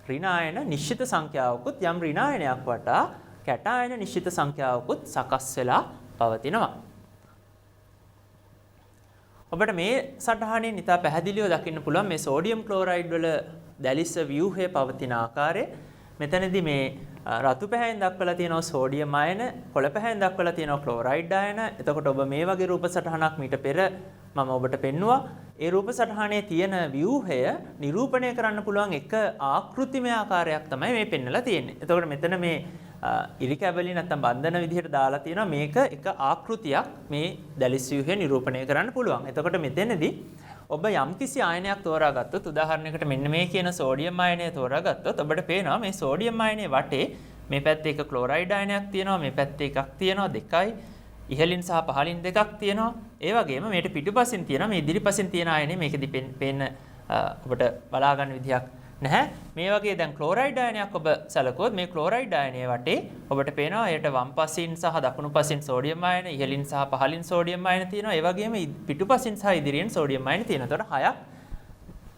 ඍණ ආයන නිශ්චිත සංඛ්‍යාවකුත් යම් ඍණ ආයනයක් වටා කැටායන නිශ්චිත සංඛ්‍යාවකුත් සකස් වෙලා පවතිනවා. ඔබට මේ සටහනින් ඉතා පැහැදිලිව දකින්න පුළුවන් මේ සෝඩියම් ක්ලෝරයිඩ් වල දැලිස ව්‍යුහය පවතින ආකාරය. මෙතනදී මේ රතු පැහැයෙන් දක්වලා තියෙනවා සෝඩියම් ආයන, කොළ පැහැයෙන් දක්වලා තියෙනවා ක්ලෝරයිඩ් ආයන. එතකොට ඔබ මේ වගේ රූප සටහනක් මීට පෙර මම ඔබට පෙන්නුවා. ඒ රූප සටහනේ තියෙන ව්‍යුහය නිරූපණය කරන්න පුළුවන් එක ආකෘතිමය ආකාරයක් තමයි මේ පෙන්වලා තියෙන්නේ. එතකොට මෙතන මේ ඉරි කැබලි නැත්නම් බන්ධන විදිහට දාලා තියෙනවා මේක එක ආකෘතියක් මේ දැලිස් ව්‍යුහය නිරූපණය කරන්න පුළුවන්. එතකොට මෙතනදී ඔබ යම්කිසි ආයනයක් තෝරාගත්තොත් උදාහරණයකට මෙන්න මේ කියන සෝඩියම් ආයනය තෝරාගත්තොත් ඔබට පේනවා මේ සෝඩියම් ආයනයේ වටේ මේ පැත්තේ එක ක්ලෝරයිඩ් ආයනයක් තියෙනවා, මේ පැත්තේ එකක් තියෙනවා, දෙකයි, ඉහළින් සහ පහළින් දෙකක් තියෙනවා. ඒ වගේම මේකට පිටුපසින් තියෙනවා මේ ඉදිරිපසින් තියෙන ආයනේ මේකෙදි පේන්න ඔබට බලා ගන්න විදිහක් නැහැ. මේ වගේ දැන් ක්ලෝරයිඩ් ආයනයක් ඔබ සැලකුවොත් මේ ක්ලෝරයිඩ් ආයනයේ වටේ ඔබට පේනවා එයට වම් පසින් සහ දකුණු පසින් සෝඩියම් ආයන, ඉහළින් සහ පහළින් සෝඩියම් ආයන තියෙනවා. ඒ වගේම පිටුපසින් සහ ඉදිරියෙන් සෝඩියම් ආයන තියෙනවා. එතකොට 6ක්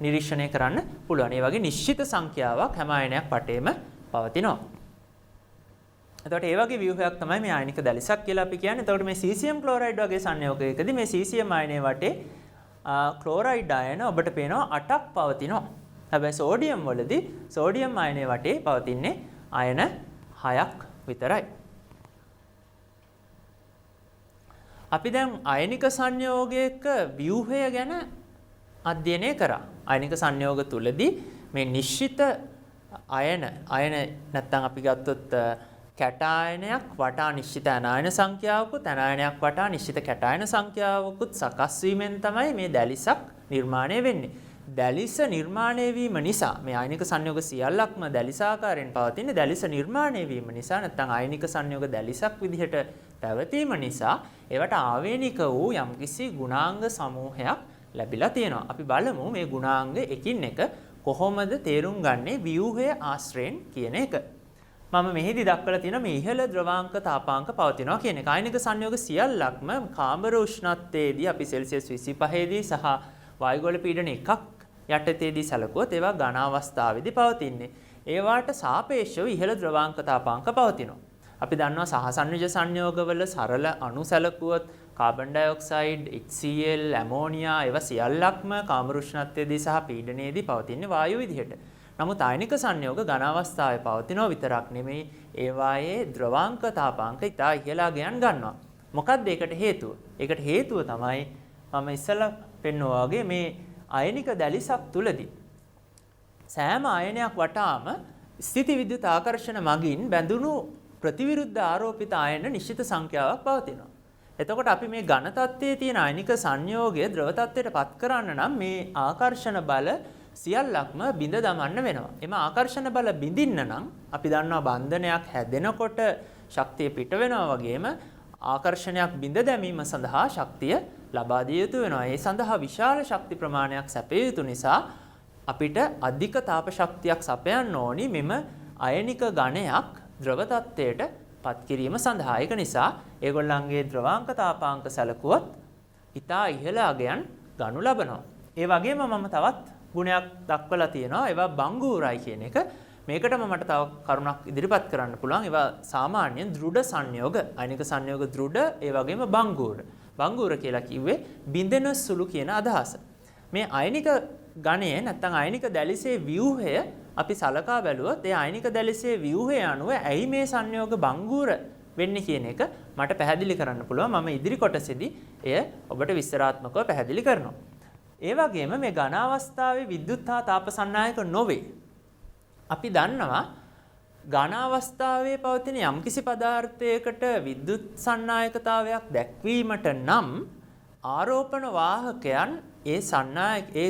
නිරීක්ෂණය කරන්න පුළුවන්. ඒ වගේ නිශ්චිත සංඛ්‍යාවක් හැම ආයනයක් වටේම පවතිනවා. එතකොට ඒ වගේ ව්‍යුහයක් තමයි මේ ආයනික දැලිසක් කියලා අපි කියන්නේ. එතකොට මේ සීසියම් ක්ලෝරයිඩ් වගේ සංයෝගයකදී මේ සීසියම් ආයනයේ වටේ ක්ලෝරයිඩ් ආයන ඔබට පේනවා 8ක් පවතිනවා. හැබැයි සෝඩියම් වලදී සෝඩියම් ආයනයේ වටේ පවතින්නේ ආයන 6ක් විතරයි. අපි දැන් ආයනික සංයෝගයක ව්‍යුහය ගැන අධ්‍යයනය කරා. ආයනික සංයෝග තුලදී මේ නිශ්චිත ආයන නැත්නම් අපි ගත්තොත් කැටායනයක් වටා නිශ්චිත අනායන සංඛ්‍යාවකුත් අනායනයක් වටා නිශ්චිත කැටායන සංඛ්‍යාවකුත් සකස් වීමෙන් තමයි මේ දැලිසක් නිර්මාණය වෙන්නේ. දැලිස නිර්මාණය වීම නිසා මේ ආයනික සංයෝග සියල්ලක්ම දැලිසාකාරයෙන් පවතින දැලිස නිර්මාණය වීම නිසා නැත්නම් ආයනික සංයෝග දැලිසක් විදිහට පැවතීම නිසා ඒවට ආවේනික වූ යම්කිසි ගුණාංග සමූහයක් ලැබිලා තියෙනවා. අපි බලමු මේ ගුණාංග එකින් එක කොහොමද තේරුම් ගන්නේ ව්‍යුහය ආශ්‍රයෙන් කියන එක. මම මෙහිදී දක්වලා තියෙනවා මේ ඉහළ ද්‍රවාංක තාපාංක පවතිනවා කියන එක. ආයනික සංයෝග සියල්ලක්ම කාමර උෂ්ණත්වයේදී අපි සෙල්සියස් 25 දී සහ වායුගෝල පීඩන 1ක් යටතේදී සැලකුවොත් ඒවා ඝන අවස්ථාවේදී පවතින්නේ. ඒවාට සාපේක්ෂව ඉහළ ද්‍රවාංක තාපාංක පවතිනවා. අපි දන්නවා සහසන්විජ සංයෝගවල සරල අණු සැලකුවොත් කාබන් ඩයොක්සයිඩ්, HCl, ඇමෝනියා ඒවා සියල්ලක්ම කාමර උෂ්ණත්වයේදී සහ පීඩනයේදී පවතින්නේ වායු විදිහට. නමුත් ආයනික සංයෝග ඝන අවස්ථාවේ පවතිනව විතරක් නෙමෙයි ඒවායේ ද්‍රවාංක තාපාංක ඉතා ඉහළා ගයන් ගන්නවා. මොකක්ද ඒකට හේතුව? ඒකට හේතුව තමයි මම ඉස්සෙල්ලා පෙන්වුවා වගේ මේ ආයනික දැලිසක් තුලදී සෑම ආයනයක් වටාම ස්ථිති විද්‍යුත් ආකර්ෂණ මගින් බැඳුණු ප්‍රතිවිරුද්ධ ආරෝපිත ආයන නිශ්චිත සංඛ්‍යාවක් පවතිනවා. එතකොට අපි මේ ඝන තත්ත්වයේ තියෙන ආයනික සංයෝගය ද්‍රව තත්ත්වයට පත් කරන්න නම් මේ ආකර්ෂණ බල සියල්ලක්ම බිඳ දමන්න වෙනවා. එම ආකර්ෂණ බල බිඳින්න නම් අපි දන්නවා බන්ධනයක් හැදෙනකොට ශක්තිය පිට වෙනවා වගේම ආකර්ෂණයක් බිඳ දැමීම සඳහා ශක්තිය ලබා දිය යුතු වෙනවා. ඒ සඳහා විශාල ශක්ති ප්‍රමාණයක් සැපිය යුතු නිසා අපිට අධික තාප ශක්තියක් සපයන්න ඕනි මෙම අයනික ඝණයක් ද්‍රව තත්ත්වයට පත් කිරීම සඳහා. ඒක නිසා ඒගොල්ලන්ගේ ද්‍රවාංක තාපාංක සැලකුවොත් ඉතා ඉහළ අගයන් ගනු ලබනවා. ඒ වගේම මම තවත් ගුණයක් දක්වලා තියෙනවා. ඒවා බංගුරයි කියන එක. මේකටම මට තව කරුණක් ඉදිරිපත් කරන්න පුළුවන්. ඒවා සාමාන්‍යයෙන් දෘඪ සංයෝග, අයනික සංයෝග දෘಢ, ඒ වගේම බංගුර. බංගුර කියලා කිව්වේ බිඳෙන සුළු කියන අදහස. මේ අයනික ඝණය නැත්නම් අයනික දැලිසේ ව්‍යුහය අපි සලකා බැලුවොත් ඒ අයනික දැලිසේ ව්‍යුහය අනුව ඇයි මේ සංයෝග බංගුර වෙන්නේ කියන එක මට පැහැදිලි කරන්න පුළුවන්. මම ඉදිරි කොටසේදී එය ඔබට විස්තරාත්මකව පැහැදිලි කරනවා. ඒ වගේම මේ ඝන අවස්ථාවේ විද්‍යුත් හා තාප සන්නායක නොවේ. අපි දන්නවා ඝන අවස්ථාවේ පවතින යම්කිසි පදාර්ථයකට විද්‍යුත් සන්නායකතාවයක් දැක්වීමට නම් ආරෝපණ වාහකයන් ඒ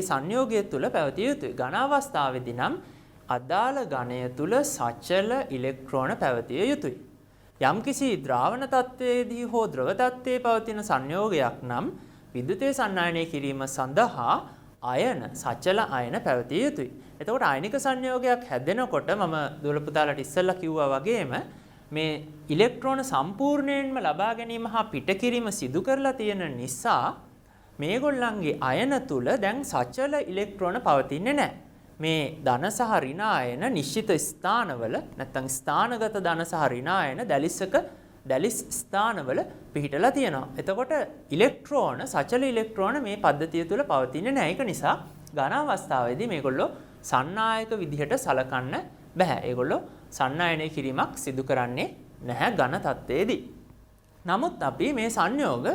සංයෝගය තුල පැවතිය යුතුයි. ඝන අවස්ථාවේදී නම් අදාළ ඝණය තුල සචල ඉලෙක්ට්‍රෝන පැවතිය යුතුයි. යම්කිසි ද්‍රාවණ තත්ත්වයේදී හෝ ද්‍රව තත්ත්වයේ පවතින සංයෝගයක් නම් විද්‍යුතය සන්නායනය කිරීම සඳහා අයන සචල අයන පැවතිය යුතුයි. එතකොට අයනික සංයෝගයක් හැදෙනකොට මම දුවල පුතාලට ඉස්සෙල්ලා කිව්වා වගේම මේ ඉලෙක්ට්‍රෝන සම්පූර්ණයෙන්ම ලබා ගැනීම හා පිට කිරීම සිදු කරලා තියෙන නිසා මේගොල්ලන්ගේ අයන තුල දැන් සචල ඉලෙක්ට්‍රෝන පවතින්නේ නැහැ. මේ ධන සහ ඍණ අයන නිශ්චිත ස්ථානවල නැත්නම් ස්ථානගත ධන සහ ඍණ අයන දැලිස් ස්ථානවල පිහිටලා තියෙනවා. එතකොට ඉලෙක්ට්‍රෝන සචල ඉලෙක්ට්‍රෝන මේ පද්ධතිය තුල පවතින්නේ නැහැ. ඒක නිසා ඝන අවස්ථාවේදී මේගොල්ලෝ සන්නායක විදිහට සලකන්න බෑ. ඒගොල්ලෝ සන්නායනය කිරීමක් සිදු කරන්නේ නැහැ ඝන තත්ත්වයේදී. නමුත් අපි මේ සංයෝග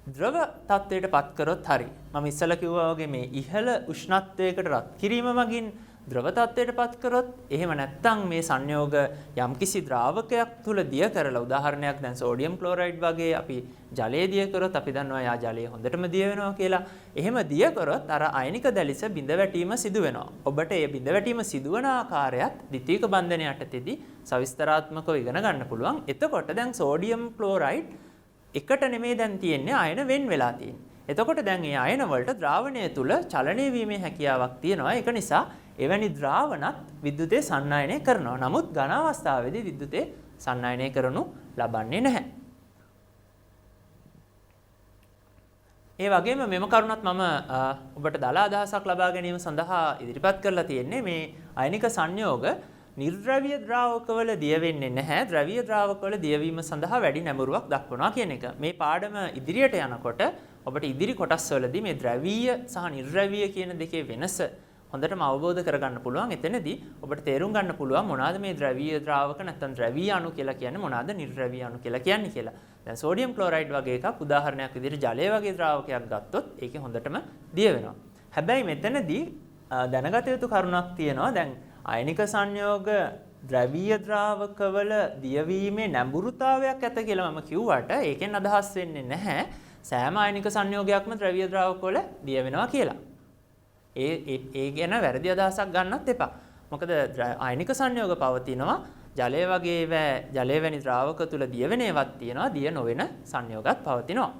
ද්‍රව තත්ත්වයට පත් කරොත් හරි. මම ඉස්සෙල්ලා කිව්වා වගේ මේ ඉහළ උෂ්ණත්වයකට රත් කිරීම මගින් ද්‍රව තත්ත්වයට පත් කරොත් එහෙම නැත්නම් මේ සංයෝග යම්කිසි ද්‍රාවකයක් තුල දිය කරලා උදාහරණයක් දැන් සෝඩියම් ක්ලෝරයිඩ් වගේ අපි ජලයේ දිය කරොත් අපි දන්නවා යා ජලයේ හොඳටම දිය වෙනවා කියලා. එහෙම දිය කරොත් අර අයනික දැලිස බිඳ වැටීම සිදු වෙනවා. ඔබට මේ බිඳ වැටීම සිදුවන ආකාරයත් ද්විතීයික බන්ධනය යටතේදී සවිස්තරාත්මකව ඉගෙන ගන්න පුළුවන්. එතකොට දැන් සෝඩියම් ක්ලෝරයිඩ් එකට නෙමෙයි දැන් තියෙන්නේ අයන වෙන් වෙලා තියෙන්නේ. එතකොට දැන් මේ අයන වලට ද්‍රාවණය තුල චලනය වීමේ හැකියාවක් තියෙනවා. ඒක නිසා එවැනි ද්‍රාවණත් විද්‍යුතේ සන්නායනය කරනවා. නමුත් ඝන අවස්ථාවේදී විද්‍යුතේ සන්නායනය කරනු ලබන්නේ නැහැ. ඒ වගේම මෙම කරුණත් මම ඔබට දල අදහසක් ලබා ගැනීම සඳහා ඉදිරිපත් කරලා තියෙන්නේ මේ අයනික සංයෝග නිර්ද්‍රව්‍ය ද්‍රාවකවල දිය වෙන්නේ නැහැ. ද්‍රව්‍ය ද්‍රාවකවල දියවීම සඳහා වැඩි නැඹුරුවක් දක්වනවා කියන එක. මේ පාඩම ඉදිරියට යනකොට ඔබට ඉදිරි කොටස්වලදී මේ ද්‍රවීය සහ නිර්ද්‍රව්‍ය කියන දෙකේ වෙනස හොඳටම අවබෝධ කරගන්න පුළුවන්. එතනදී ඔබට තේරුම් ගන්න පුළුවන් මොනවාද මේ ද්‍රවීය ද්‍රාවක නැත්නම් ද්‍රවීය අණු කියලා කියන්නේ මොනවාද නිර්ද්‍රවීය අණු කියලා කියන්නේ කියලා. දැන් සෝඩියම් ක්ලෝරයිඩ් වගේ එකක් උදාහරණයක් විදිහට ජලය වගේ ද්‍රාවකයක් ගත්තොත් ඒකේ හොඳටම දිය වෙනවා. හැබැයි මෙතනදී දැනගත යුතු කරුණක් තියෙනවා. දැන් අයනික සංයෝග ද්‍රවීය ද්‍රාවකවල දියවීමේ නැඹුරුතාවයක් ඇත කියලා මම කිව්වට ඒකෙන් අදහස් වෙන්නේ නැහැ සෑම අයනික සංයෝගයක්ම ද්‍රවීය ද්‍රාවකවල දිය වෙනවා කියලා. ඒ ගැන වැරදි අදහසක් ගන්නත් එපා. මොකද අයනික සංයෝග පවතිනවා ජලය වගේ ජලය වැනි ද්‍රාවක තුල දිය වෙන ඒවාක් තියෙනවා, දිය නොවන සංයෝගات පවතිනවා.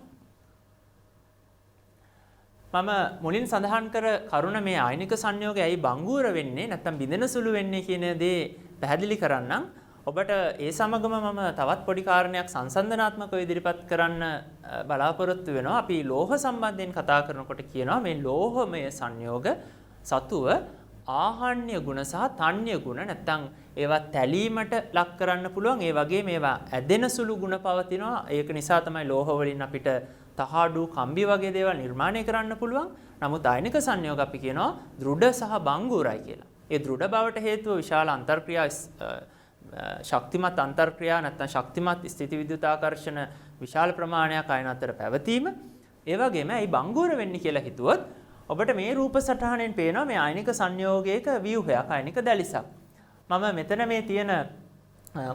මම මුලින් සඳහන් කර කරුණ මේ ආයනික සංයෝගය ඇයි බංගුර වෙන්නේ නැත්නම් බිඳෙන සුළු වෙන්නේ කියන දේ පැහැදිලි කරන්නම්. ඔබට ඒ සමගම මම තවත් පොඩි කාරණයක් සංසන්දනාත්මකව ඉදිරිපත් කරන්න බලාපොරොත්තු වෙනවා. අපි ලෝහ සම්බන්ධයෙන් කතා කරනකොට කියනවා මේ ලෝහමය සංයෝග සතුව ආහාන්‍ය ගුණ සහ තන්‍ය ගුණ නැත්නම් ඒවා තැලීමට ලක් කරන්න පුළුවන්. ඒ වගේ මේවා ඇදෙන සුළු ගුණ පවතිනවා. ඒක නිසා තමයි ලෝහ වලින් අපිට තහඩු කම්බි වගේ දේවල් නිර්මාණය කරන්න පුළුවන්. නමුත් ආයනික සංයෝග අපි කියනවා දෘඩ සහ බංගුරයි කියලා. ඒ දෘඩ බවට හේතුව විශාල අන්තර්ක්‍රියා ශක්තිමත් අන්තර්ක්‍රියා නැත්නම් ශක්තිමත් ස්ථිති විද්‍යුත් ආකර්ෂණ විශාල ප්‍රමාණයක් අයන අතර පැවතීම. ඒ වගේම ඇයි බංගුර වෙන්නේ කියලා හිතුවොත් ඔබට මේ රූප සටහනෙන් පේනවා මේ ආයනික සංයෝගයක ව්‍යුහයක් ආයනික දැලිසක්. මම මෙතන මේ තියෙන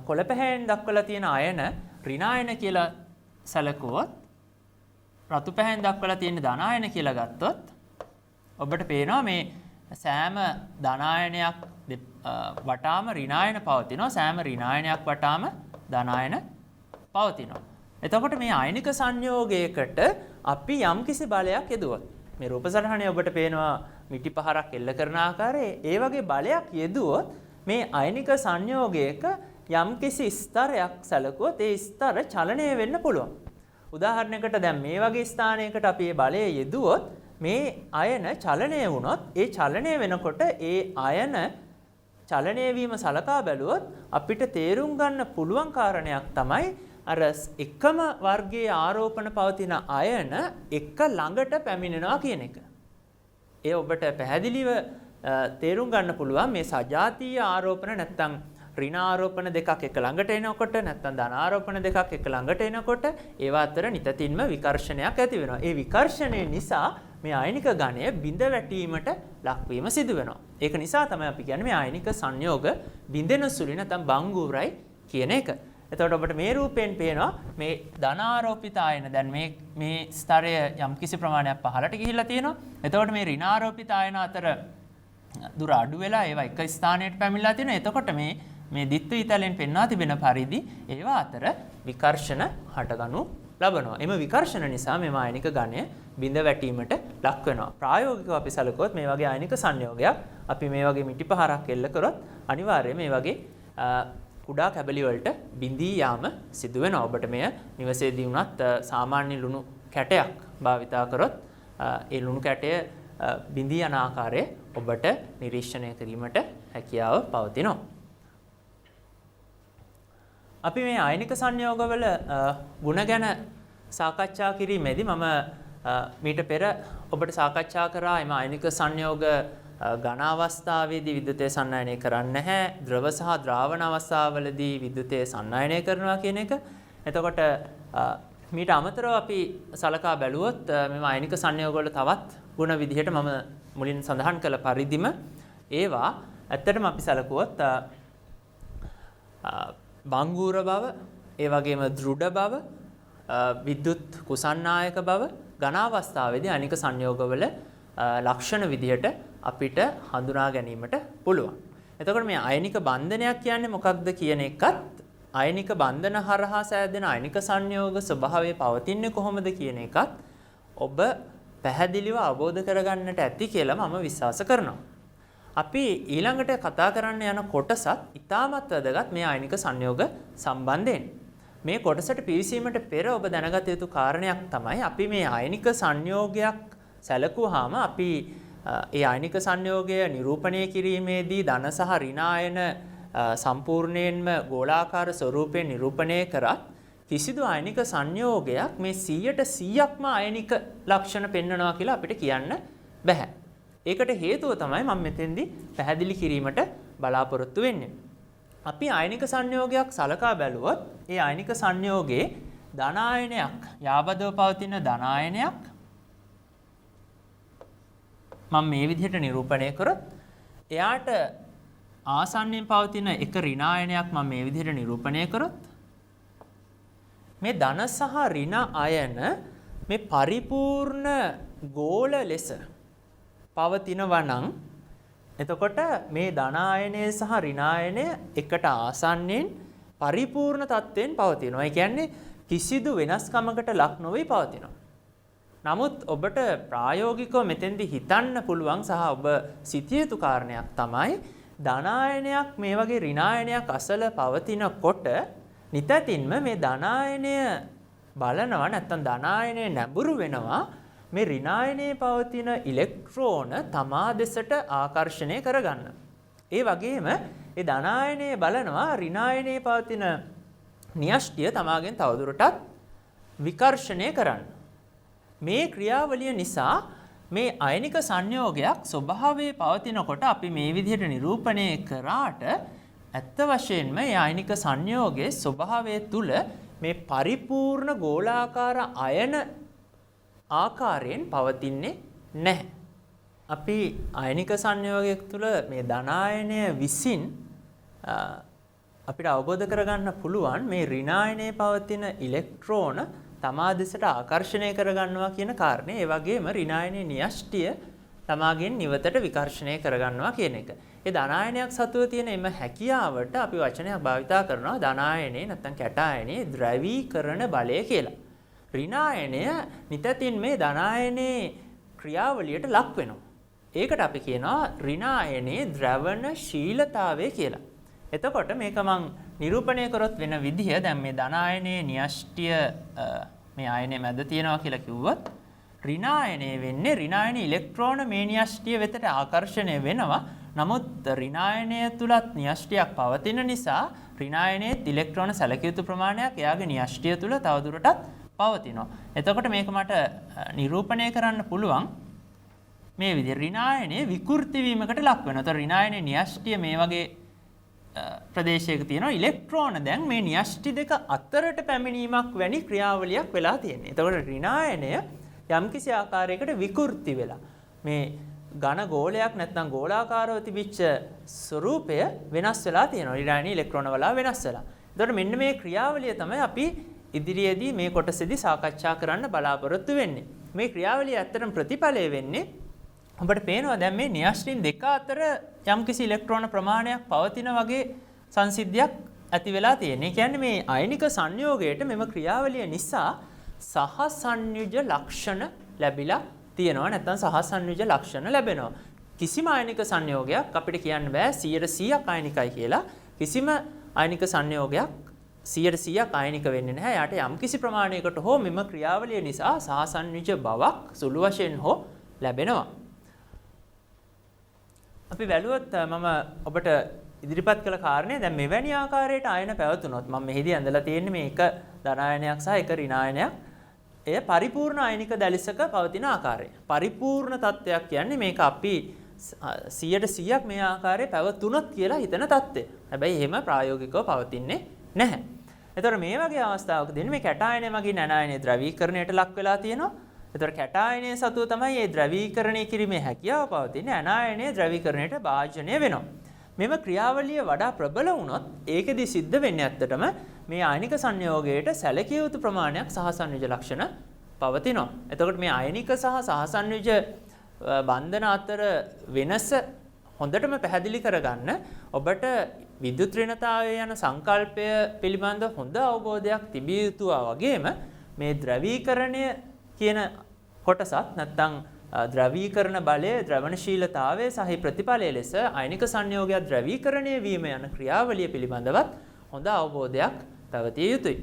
කොළ පැහැයෙන් දක්වලා තියෙන අයන ඍණායන කියලා සැලකුවොත් රතු පැහැයෙන් දක්වලා තියෙන ධනායන කියලා ගත්තොත් ඔබට පේනවා මේ සෑම ධනායනයක් වටාම ඍණායන පවතිනවා. සෑම ඍණායනයක් වටාම ධනායන පවතිනවා. එතකොට මේ ආයනික සංයෝගයකට අපි යම්කිසි බලයක් යෙදුවොත් මේ රූප සටහනේ ඔබට පේනවා මිටි පහරක් එල්ල කරන ආකාරයේ ඒ වගේ බලයක් යෙදුවොත් මේ ආයනික සංයෝගයක යම්කිසි ස්තරයක් සැලකුවොත් ඒ ස්තර චලනය වෙන්න පුළුවන්. උදාහරණයකට දැන් මේ වගේ ස්ථානයකට අපි මේ බලය යෙදුවොත් මේ අයන චලනය වුණොත් ඒ චලනය වෙනකොට ඒ අයන චලනය වීම සලකා බැලුවොත් අපිට තේරුම් ගන්න පුළුවන් කාරණයක් තමයි අර එකම වර්ගයේ ආරෝපණ පවතින අයන එක ළඟට පැමිණෙනවා කියන එක. ඒ ඔබට පැහැදිලිව තේරුම් ගන්න පුළුවන් මේ සජාතීය ආරෝපණ නැත්නම් ඍණ ආරෝපණ දෙකක් එක ළඟට එනකොට නැත්නම් ධන ආරෝපණ දෙකක් එක ළඟට එනකොට ඒවා අතර නිතින්ම විකර්ෂණයක් ඇති වෙනවා. ඒ විකර්ෂණය නිසා මේ ආයනික ඝණය බිඳ වැටීමට ලක්වීම සිදු වෙනවා. ඒක නිසා තමයි අපි කියන්නේ මේ ආයනික සංයෝග බිඳෙන සුළු නැත්නම් බංගුරයි කියන එක. එතකොට ඔබට මේ රූපයෙන් පේනවා මේ ධනාරෝපිත ආයන දැන් මේ ස්තරය යම්කිසි ප්‍රමාණයක් පහළට ගිහිල්ලා තියෙනවා. එතකොට මේ ඍණාරෝපිත ආයන අතර දුර අඩු වෙලා ඒවා එක ස්ථානයකට පැමිණලා තියෙනවා. එතකොට මේ දිත්ව ඊතලෙන් පෙන්වා තිබෙන පරිදි ඒවා අතර විකර්ෂණ හටගනු ලබනවා. එම විකර්ෂණ නිසා මේ ආයනික ඝණය බිඳ වැටීමට ලක් වෙනවා. ප්‍රායෝගිකව අපි සැලකුවොත් මේ වගේ ආයනික සංයෝගයක් අපි මේ වගේ මිටි පහරක් එල්ල කරොත් අනිවාර්යයෙන් මේ වගේ කුඩා කැබලි වලට බිඳී යාම සිදු වෙනවා. ඔබට මෙය නිවසේදී වුණත් සාමාන්‍ය ලුණු කැටයක් භාවිතා කරොත් ඒ ලුණු කැටය බිඳී යන ආකාරය ඔබට නිරීක්ෂණය කිරීමට හැකියාව පවතිනවා. අපි මේ ආයනික සංයෝගවල ගුණ ගැන සාකච්ඡා කිරීමේදී මම මීට පෙර ඔබට සාකච්ඡා කරා එම ආයනික සංයෝග ඝන අවස්ථාවේදී විද්‍යුතය සන්නායනය කරන්නේ නැහැ. ද්‍රව සහ ද්‍රාවණ අවස්ථාවවලදී විද්‍යුතය සන්නායනය කරනවා කියන එක. එතකොට මීට අමතරව අපි සලකා බැලුවොත් මෙම ආයනික සංයෝගවල තවත් ගුණ විදිහට මම මුලින් සඳහන් කළ පරිදිම ඒවා ඇත්තටම අපි සලකුවොත් බංගුර බව, ඒ වගේම දෘඪ බව, විද්‍යුත් කුසන්නායක බව ඝන අවස්ථාවේදී ආයනික සංයෝගවල ලක්ෂණ විදිහට අපිට හඳුනා ගැනීමට පුළුවන්. එතකොට මේ ආයනික බන්ධනයක් කියන්නේ මොකක්ද කියන එකත් ආයනික බන්ධන හරහා සෑදෙන ආයනික සංයෝග ස්වභාවය පවතින්නේ කොහොමද කියන එකත් ඔබ පැහැදිලිව අවබෝධ කරගන්නට ඇති කියලා මම විශ්වාස කරනවා. අපි ඊළඟට කතා කරන්න යන කොටසත් ඉතාමත් වැදගත් මේ ආයනික සංයෝග සම්බන්ධයෙන්. මේ කොටසට පිවිසීමට පෙර ඔබ දැනගත යුතු කාරණයක් තමයි අපි මේ ආයනික සංයෝගයක් සැලකුවාම අපි ඒ ආයනික සංයෝගය නිරූපණය කිරීමේදී ධන සහ ඍණ ආයන සම්පූර්ණයෙන්ම ගෝලාකාර ස්වරූපයෙන් නිරූපණය කරත් කිසිදු ආයනික සංයෝගයක් මේ 100%ක්ම ආයනික ලක්ෂණ පෙන්වනවා කියලා අපිට කියන්න බෑ. ඒකට හේතුව තමයි මම මෙතෙන්දී පැහැදිලි කිරීමට බලාපොරොත්තු වෙන්නේ. අපි ආයනික සංයෝගයක් සලකා බැලුවොත් ඒ ආයනික සංයෝගයේ ධන ආයනයක් යාබදව පවතින ධන ආයනයක් මම මේ විදිහට නිරූපණය කරොත් එයාට ආසන්නයෙන් පවතින එක ඍණ ආයනයක් මම මේ විදිහට නිරූපණය කරොත් මේ ධන සහ ඍණ ආයන මේ පරිපූර්ණ ගෝල ලෙස පවතිනවා නම් එතකොට මේ ධන ආයනය සහ ඍණ ආයනය එකට ආසන්නයෙන් පරිපූර්ණ තත්ත්වයෙන් පවතිනවා. ඒ කියන්නේ කිසිදු වෙනස්කමකට ලක් නොවි පවතිනවා. නමුත් ඔබට ප්‍රායෝගිකව මෙතෙන්දී හිතන්න පුළුවන් සහ ඔබ සිතිය යුතු කාරණයක් තමයි ධන ආයනයක් මේ වගේ ඍණ ආයනයක් අසල පවතිනකොට නිතතින්ම මේ ධන ආයනය බලනවා නැත්නම් ධන ආයනය නැඹුරු වෙනවා මේ ඍණ ආයනයේ පවතින ඉලෙක්ට්‍රෝන තමා දෙසට ආකර්ෂණය කරගන්න. ඒ වගේම ඒ ධන ආයනයේ බලනවා ඍණ ආයනයේ පවතින න්‍යෂ්ටිය තමාගෙන් තවදුරටත් විකර්ෂණය කරන්න. මේ ක්‍රියාවලිය නිසා මේ ආයනික සංයෝගයක් ස්වභාවයේ පවතිනකොට අපි මේ විදිහට නිරූපණය කරාට ඇත්ත වශයෙන්ම මේ ආයනික සංයෝගයේ ස්වභාවය තුල මේ පරිපූර්ණ ගෝලාකාර අයන ආකාරයෙන් පවතින්නේ නැහැ. අපි ආයනික සංයෝගයක් තුල මේ ධන ආයනය විසින් අපිට අවබෝධ කරගන්න පුළුවන් මේ ඍණ ආයනයේ පවතින ඉලෙක්ට්‍රෝන තමා දෙසට ආකර්ෂණය කරගන්නවා කියන කාරණේ. ඒ වගේම ඍණ ආයනයේ න්‍යෂ්ටිය තමාගෙන් නිවතට විකර්ෂණය කරගන්නවා කියන එක. ඒ ධන ආයනයක් සතුව තියෙන එම හැකියාවට අපි වචනයක් භාවිතා කරනවා ධන ආයනයේ නැත්නම් කැට ආයනයේ ද්‍රවීකරණ බලය කියලා. ඍණ ආයනය නිතතින් මේ ධන ආයනයේ ක්‍රියාවලියට ලක් වෙනවා. ඒකට අපි කියනවා ඍණ ආයනයේ ද්‍රවණශීලතාවය කියලා. එතකොට මේක මම නිරූපණය කරොත් වෙන විදිහ දැන් මේ ධන ආයනයේ න්‍යෂ්ටිය මේ ආයනයේ මැද තියෙනවා කියලා කිව්වොත් ඍණ ආයනය වෙන්නේ ඍණ ආයන ඉලෙක්ට්‍රෝන මේ න්‍යෂ්ටිය වෙතට ආකර්ෂණය වෙනවා. නමුත් ඍණ ආයනය තුලත් න්‍යෂ්ටියක් පවතින නිසා ඍණ ආයනයේ ඉලෙක්ට්‍රෝන සැලකිය යුතු ප්‍රමාණයක් එයාගේ න්‍යෂ්ටිය තුල තවදුරටත් පවතිනවා. එතකොට මේක මට නිරූපණය කරන්න පුළුවන් මේ විදිහ ඍණ ආයනයේ විකෘති වීමකට ලක් වෙනවා. ඒතර ඍණ ආයනයේ න්‍යෂ්ටිය මේ වගේ ප්‍රදේශයක තියෙනවා. ඉලෙක්ට්‍රෝන දැන් මේ න්‍යෂ්ටි දෙක අතරට පැමිණීමක් වැනි ක්‍රියාවලියක් වෙලා තියෙනවා. එතකොට ඍණ ආයනය යම්කිසි ආකාරයකට විකෘති වෙලා මේ ඝන ගෝලයක් නැත්නම් ගෝලාකාරව තිබිච්ච ස්වરૂපය වෙනස් වෙලා තියෙනවා. ඍණායනීය ඉලෙක්ට්‍රෝන වල වෙනස් වෙලා. එතකොට මෙන්න මේ ක්‍රියාවලිය තමයි අපි ඉදිරියේදී මේ කොටසේදී සාකච්ඡා කරන්න බලාපොරොත්තු වෙන්නේ. මේ ක්‍රියාවලිය ඇත්තටම ප්‍රතිඵලය වෙන්නේ ඔබට පේනවා දැන් මේ න්‍යෂ්ටින් දෙක අතර යම්කිසි ඉලෙක්ට්‍රෝන ප්‍රමාණයක් පවතින වගේ සංසිද්ධියක් ඇති වෙලා තියෙනවා. ඒ කියන්නේ මේ අයනික සංයෝගයට මෙම ක්‍රියාවලිය නිසා සහසන්යුජ ලක්ෂණ ලැබිලා තියෙනවා. නැත්නම් සහසන්යුජ ලක්ෂණ ලැබෙනවා. කිසිම අයනික සංයෝගයක් අපිට කියන්න බෑ 100%ක් අයනිකයි කියලා. කිසිම අයනික සංයෝගයක් 100%ක් අයනික වෙන්නේ නැහැ. යාට යම්කිසි ප්‍රමාණයකට හෝ මෙම ක්‍රියාවලිය නිසා සහසන්යුජ බවක් සුළු වශයෙන් හෝ ලැබෙනවා. අපි බැලුවොත් මම ඔබට ඉදිරිපත් කළ කාරණේ දැන් මෙවැනි ආකාරයට ආයන පැවතුනොත් මම මෙහිදී ඇඳලා තියෙන්නේ මේ එක ධනායනයක් සහ එක ඍණායනයක්. එය පරිපූර්ණ අයනික දැලිසක පවතින ආකාරය. පරිපූර්ණ තත්ත්වයක් කියන්නේ මේක අපි 100% මේ ආකාරයේ පැවතුනොත් කියලා හිතන තත්ත්වය. හැබැයි එහෙම ප්‍රායෝගිකව පවතින්නේ නැහැ. ඒතර මේ වගේ අවස්ථාවකදී මේ කැටායනය මගින් ඇනායනයේ ද්‍රවීකරණයට ලක් වෙලා තියෙනවා. ඒතර කැටායනයේ සතුව තමයි මේ ද්‍රවීකරණය කිරීමේ හැකියාව පවතින්නේ. ඇනායනයේ ද්‍රවීකරණයට භාජනය වෙනවා. මෙම ක්‍රියාවලිය වඩා ප්‍රබල වුණොත් ඒකෙදි සිද්ධ වෙන්නේ ඇත්තටම මේ ආයනික සංයෝගයට සැලකිය යුතු ප්‍රමාණයක් සහසන්යුජ ලක්ෂණ පවතිනවා. එතකොට මේ ආයනික සහ සහසන්යුජ බන්ධන අතර වෙනස හොඳටම පැහැදිලි කරගන්න ඔබට විද්‍යුත් ඍණතාවය යන සංකල්පය පිළිබඳ හොඳ අවබෝධයක් තිබිය යුතුවා වගේම මේ ද්‍රවීකරණය කියන කොටසත් නැත්නම් ද්‍රවීකරණ බලය ද්‍රවණශීලතාවය සහ ප්‍රතිඵලය ලෙස අයනික සංයෝගයක් ද්‍රවීකරණය වීම යන ක්‍රියාවලිය පිළිබඳවත් හොඳ අවබෝධයක් පැවතිය යුතුයි.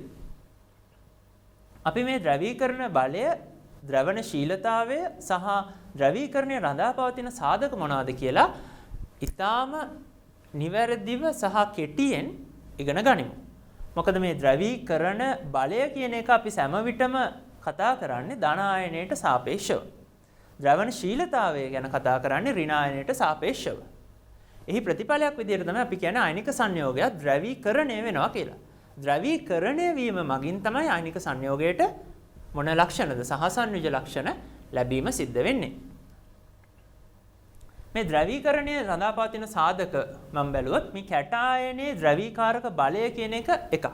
අපි මේ ද්‍රවීකරණ බලය ද්‍රවණශීලතාවය සහ ද්‍රවීකරණය රඳා පවතින සාධක මොනවාද කියලා ඊටාම නිවැරදිව සහ කෙටියෙන් ඉගෙන ගනිමු. මොකද මේ ද්‍රවීකරණ බලය කියන එක අපි සෑම විටම කතා කරන්නේ ධන ආයනයට සාපේක්ෂව. ද්‍රවණශීලතාවය ගැන කතා කරන්නේ ඍණායනයට සාපේක්ෂව. එහි ප්‍රතිඵලයක් විදිහට තමයි අපි කියන්නේ ආයනික සංයෝගයක් ද්‍රවීකරණය වෙනවා කියලා. ද්‍රවීකරණය වීම මගින් තමයි ආයනික සංයෝගයට මොන ලක්ෂණද සහසන්යුජ ලක්ෂණ ලැබීම සිද්ධ වෙන්නේ. මේ ද්‍රවීකරණය රඳා පවතින සාධක මම බැලුවොත් මේ කැටායනයේ ද්‍රවීකාරක බලය කියන එක එකක්.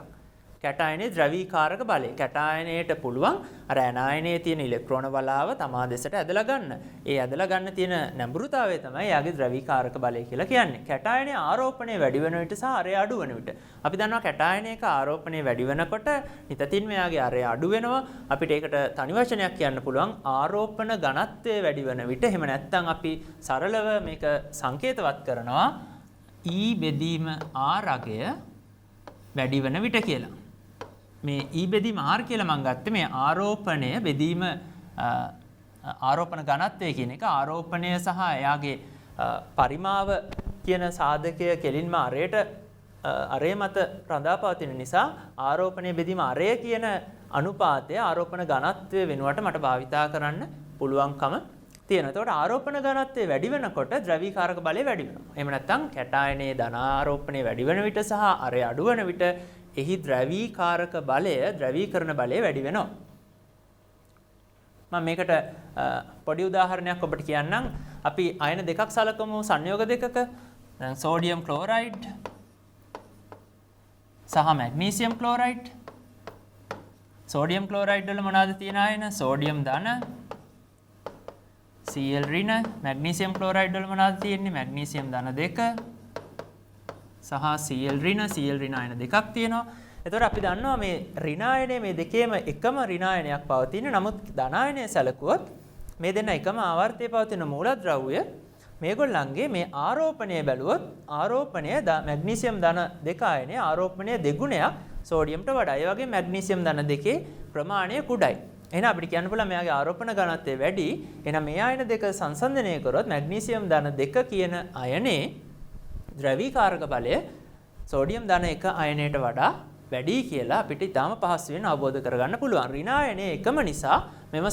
කැටායනයේ ද්‍රවීකාරක බලය. කැටායනයට පුළුවන් අර ඇනායනයේ තියෙන ඉලෙක්ට්‍රෝන බලාව තමා දෙසට ඇදලා ගන්න. ඒ ඇදලා ගන්න තියෙන නැඹුරුතාවය තමයි යාගේ ද්‍රවීකාරක බලය කියලා කියන්නේ. කැටායනයේ ආරෝපණය වැඩි වෙන විට සහ අරය අඩු වෙන විට. අපි දන්නවා කැටායනයක ආරෝපණය වැඩි වෙනකොට නිතින් මෙයාගේ අරය අඩු වෙනවා. අපිට ඒකට තනි වචනයක් කියන්න පුළුවන් ආරෝපණ ඝනත්වය වැඩි වෙන විට. එහෙම නැත්නම් අපි සරලව මේක සංකේතවත් කරනවා E බෙදීම R අගය වැඩි වෙන විට කියලා. මේ E බෙදීම R කියලා මම ගත්තේ මේ ආරෝපණය බෙදීම ආරෝපණ ඝනත්වය කියන එක ආරෝපණය සහ එයාගේ පරිමාව කියන සාධකය කෙලින්ම අරය මත රඳා පවතින නිසා ආරෝපණය බෙදීම අරය කියන අනුපාතය ආරෝපණ ඝනත්වය වෙනුවට මට භාවිතා කරන්න පුළුවන්කම තියෙනවා. ඒතකොට ආරෝපණ ඝනත්වය වැඩි වෙනකොට ද්‍රවීකාරක බලය වැඩි වෙනවා. එහෙම නැත්නම් කැටායනයේ ධන ආරෝපණය වැඩි වෙන විට සහ අරය අඩු වෙන විට එහි ද්‍රවීකාරක බලය ද්‍රවීකරණ බලය වැඩි වෙනවා. මම මේකට පොඩි උදාහරණයක් ඔබට කියන්නම්. අපි අයන දෙකක් සලකමු සංයෝග දෙකක. දැන් සෝඩියම් ක්ලෝරයිඩ් සහ මැග්නීසියම් ක්ලෝරයිඩ්. සෝඩියම් ක්ලෝරයිඩ් වල මොනවද තියෙන අයන? සෝඩියම් ධන Cl ඍණ. මැග්නීසියම් ක්ලෝරයිඩ් වල මොනවද තියෙන්නේ? මැග්නීසියම් ධන 2 සහ Cl ඍණ අයන දෙකක් තියෙනවා. එතකොට අපි දන්නවා මේ ඍණායනයේ මේ දෙකේම එකම ර්ණායනයක් පවතින. නමුත් ධනායනය සැලකුවොත් මේ දෙන්න එකම ආවර්තයේ පවතින මූලද්‍රව්‍ය මේගොල්ලන්ගේ මේ ආරෝපණය බැලුවොත් ආරෝපණය මැග්නීසියම් ධන 2 අයනයේ ආරෝපණය දෙගුණයක් සෝඩියම්ට වඩා. ඒ වගේ මැග්නීසියම් ධන 2 ප්‍රමාණය කුඩයි. එහෙනම් අපිට කියන්න පුළුවන් මෙයාගේ ආරෝපණ ඝනත්වය වැඩි. එහෙනම් මේ අයන දෙක සංසන්දනය කරොත් මැග්නීසියම් ධන 2 කියන අයනේ ද්‍රවීකාරක බලය සෝඩියම් ධන 1 අයනයට වඩා වැඩි කියලා අපිට ඉතාම පහසුවෙන් අවබෝධ කරගන්න පුළුවන්. ඍණායනයේ එකම නිසා මෙම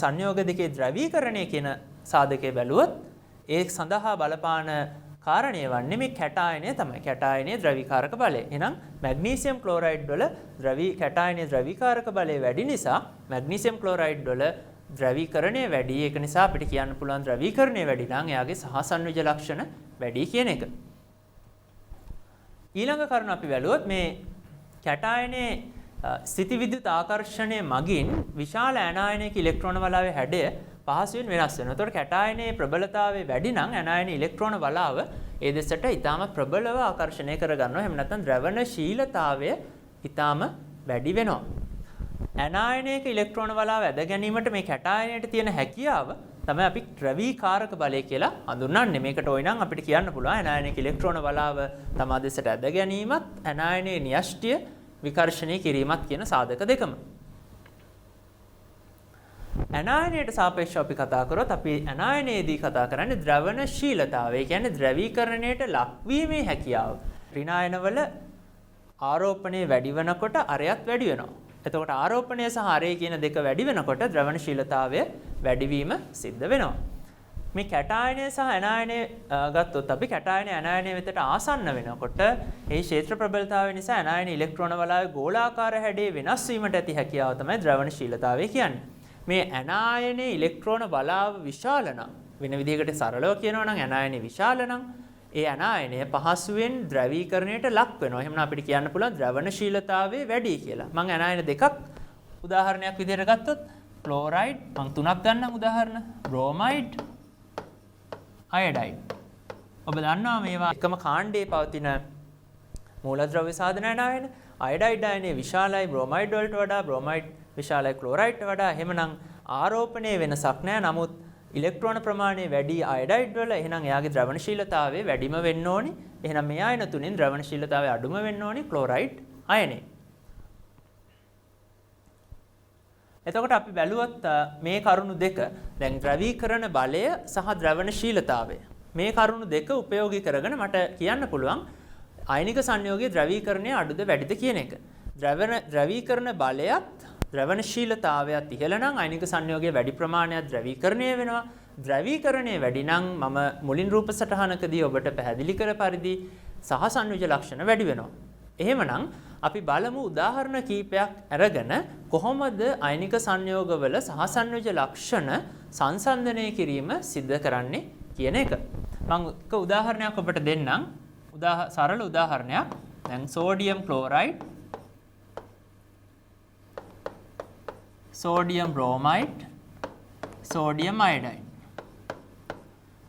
සංයෝග දෙකේ ද්‍රවීකරණය කියන සාධකය බැලුවොත් ඒ සඳහා බලපාන කාරණය වන්නේ මේ කැටායනය තමයි. කැටායනයේ ද්‍රවීකාරක බලය. එහෙනම් මැග්නීසියම් ක්ලෝරයිඩ් වල කැටායනයේ ද්‍රවීකාරක බලය වැඩි නිසා මැග්නීසියම් ක්ලෝරයිඩ් වල ද්‍රවීකරණය වැඩි. ඒක නිසා අපිට කියන්න පුළුවන් ද්‍රවීකරණය වැඩි නම් එයාගේ සහසන්විජ ලක්ෂණ වැඩි කියන එක. ඊළඟ කරුණ අපි බැලුවොත් මේ කැටායනයේ ස්ථිති විද්‍යුත් ආකර්ෂණය මගින් විශාල ඇනායනික ඉලෙක්ට්‍රෝන වලාවේ හැඩය පහසුවෙන් වෙනස් වෙනවා. ඒතකොට කැටායනයේ ප්‍රබලතාවය වැඩි නම් ඇනායනික ඉලෙක්ට්‍රෝන වලාව ඒ දෙසට ඊටාම ප්‍රබලව ආකර්ෂණය කරගන්නවා. එහෙම නැත්නම් ද්‍රවණශීලතාවය ඊටාම වැඩි වෙනවා. ඇනායනික ඉලෙක්ට්‍රෝන වලාව ඇද ගැනීමට මේ කැටායනයට තියෙන හැකියාව තමයි අපි ද්‍රවීකාරක බලය කියලා හඳුන්වන්නේ. මේකට ওই නම් අපිට කියන්න පුළුවන් ඇනායනික ඉලෙක්ට්‍රෝන වලාව තමා දෙසට ඇද ගැනීමත් ඇනායනයේ න්‍යෂ්ටිය විකර්ෂණය කිරීමත් කියන සාධක දෙකම. ඇනායනයට සාපේක්ෂව අපි කතා කරොත් අපි ඇනායනයේදී කතා කරන්නේ ද්‍රවණශීලතාවය. ඒ කියන්නේ ද්‍රවීකරණයට ලක්වීමේ හැකියාව. ඍණායනවල ආරෝපණය වැඩි වෙනකොට අරයත් වැඩි වෙනවා. එතකොට ආරෝපණය සහ අරය කියන දෙක වැඩි වෙනකොට ද්‍රවණශීලතාවය වැඩිවීම සිද්ධ වෙනවා. මේ කැටායනය සහ ඇනායනය ගත්තොත් අපි කැටායනය ඇනායනය වෙතට ආසන්න වෙනකොට ඒ ක්ෂේත්‍ර ප්‍රබලතාවය නිසා ඇනායන ඉලෙක්ට්‍රෝන වලාවේ ගෝලාකාර හැඩයේ වෙනස් වීමට ඇති හැකියාව තමයි ද්‍රවණශීලතාවය කියන්නේ. මේ ඇනායනයේ ඉලෙක්ට්‍රෝන වලාව විශාල නම් වෙන විදිහකට සරලව කියනවා නම් ඇනායනය විශාල නම් ඒ ඇනායනය පහසුවෙන් ද්‍රවීකරණයට ලක් වෙනවා. එහෙනම් අපිට කියන්න පුළුවන් ද්‍රවණශීලතාවය වැඩි කියලා. මම ඇනායන දෙකක් උදාහරණයක් විදිහට ගත්තොත් ක්ලෝරයිඩ් මම තුනක් ගන්නම් උදාහරණ. Bromide iodide. ඔබ දන්නවා මේවා එකම කාණ්ඩයේ පවතින මූලද්‍රව්‍ය සාධන ඇනායන. අයඩයිඩ් ආයනය විශාලයි බ්‍රෝමයිඩ් වලට වඩා. බ්‍රෝමයිඩ් විශාලයි ක්ලෝරයිඩ්ට වඩා. එහෙමනම් ආරෝපණයේ වෙනසක් නැහැ. නමුත් ඉලෙක්ට්‍රෝන ප්‍රමාණය වැඩි අයඩයිඩ් වල. එහෙනම් එයාගේ ද්‍රවණශීලතාවය වැඩිම වෙන්න ඕනි. එහෙනම් මේ ආයන තුنين ද්‍රවණශීලතාවය අඩුම වෙන්න ඕනි ක්ලෝරයිඩ් ආයනයේ. එතකොට අපි බැලුවත් මේ කරුණු දෙක දැන් ද්‍රවීකරණ බලය සහ ද්‍රවණශීලතාවය මේ කරුණු දෙක උපයෝගී කරගෙන මට කියන්න පුළුවන් අයනික සංයෝගයේ ද්‍රවීකරණය අඩුද වැඩිද කියන එක. ද්‍රවීකරණ බලයත් ද්‍රවණශීලතාවයත් ඉහළ නම් අයනික සංයෝගයේ වැඩි ප්‍රමාණයක් ද්‍රවීකරණය වෙනවා. ද්‍රවීකරණය වැඩි නම් මම මුලින් රූප සටහනකදී ඔබට පැහැදිලි කර පරිදි සහසන්විජ ලක්ෂණ වැඩි වෙනවා. එහෙමනම් අපි බලමු උදාහරණ කීපයක් අරගෙන කොහොමද අයනික සංයෝගවල සහසන්විජ ලක්ෂණ සංසන්දනය කිරීම සිද්ධ කරන්නේ කියන එක. මම එක උදාහරණයක් ඔබට දෙන්නම්. සරල උදාහරණයක්. දැන් sodium chloride, sodium bromide, sodium iodide.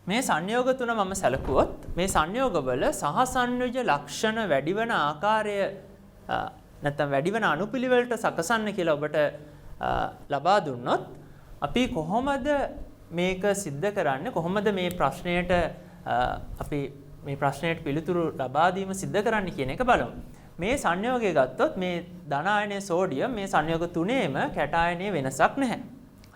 මේ සංයෝග තුන මම සැලකුවොත් මේ සංයෝගවල සහසන්විජ ලක්ෂණ වැඩි වෙන ආකාරය නැත්නම් වැඩි වෙන අනුපිළිවෙලට සකසන්න කියලා ඔබට ලබා දුන්නොත් අපි කොහොමද මේක सिद्ध කරන්නේ? කොහොමද මේ ප්‍රශ්නයට අපි මේ ප්‍රශ්නයට පිළිතුරු ලබා දීම सिद्ध කරන්නේ කියන එක බලමු. මේ සංයෝගය ගත්තොත් මේ ධන ආයනයේ සෝඩියම් මේ සංයෝග තුනේම කැටායනයේ වෙනසක් නැහැ.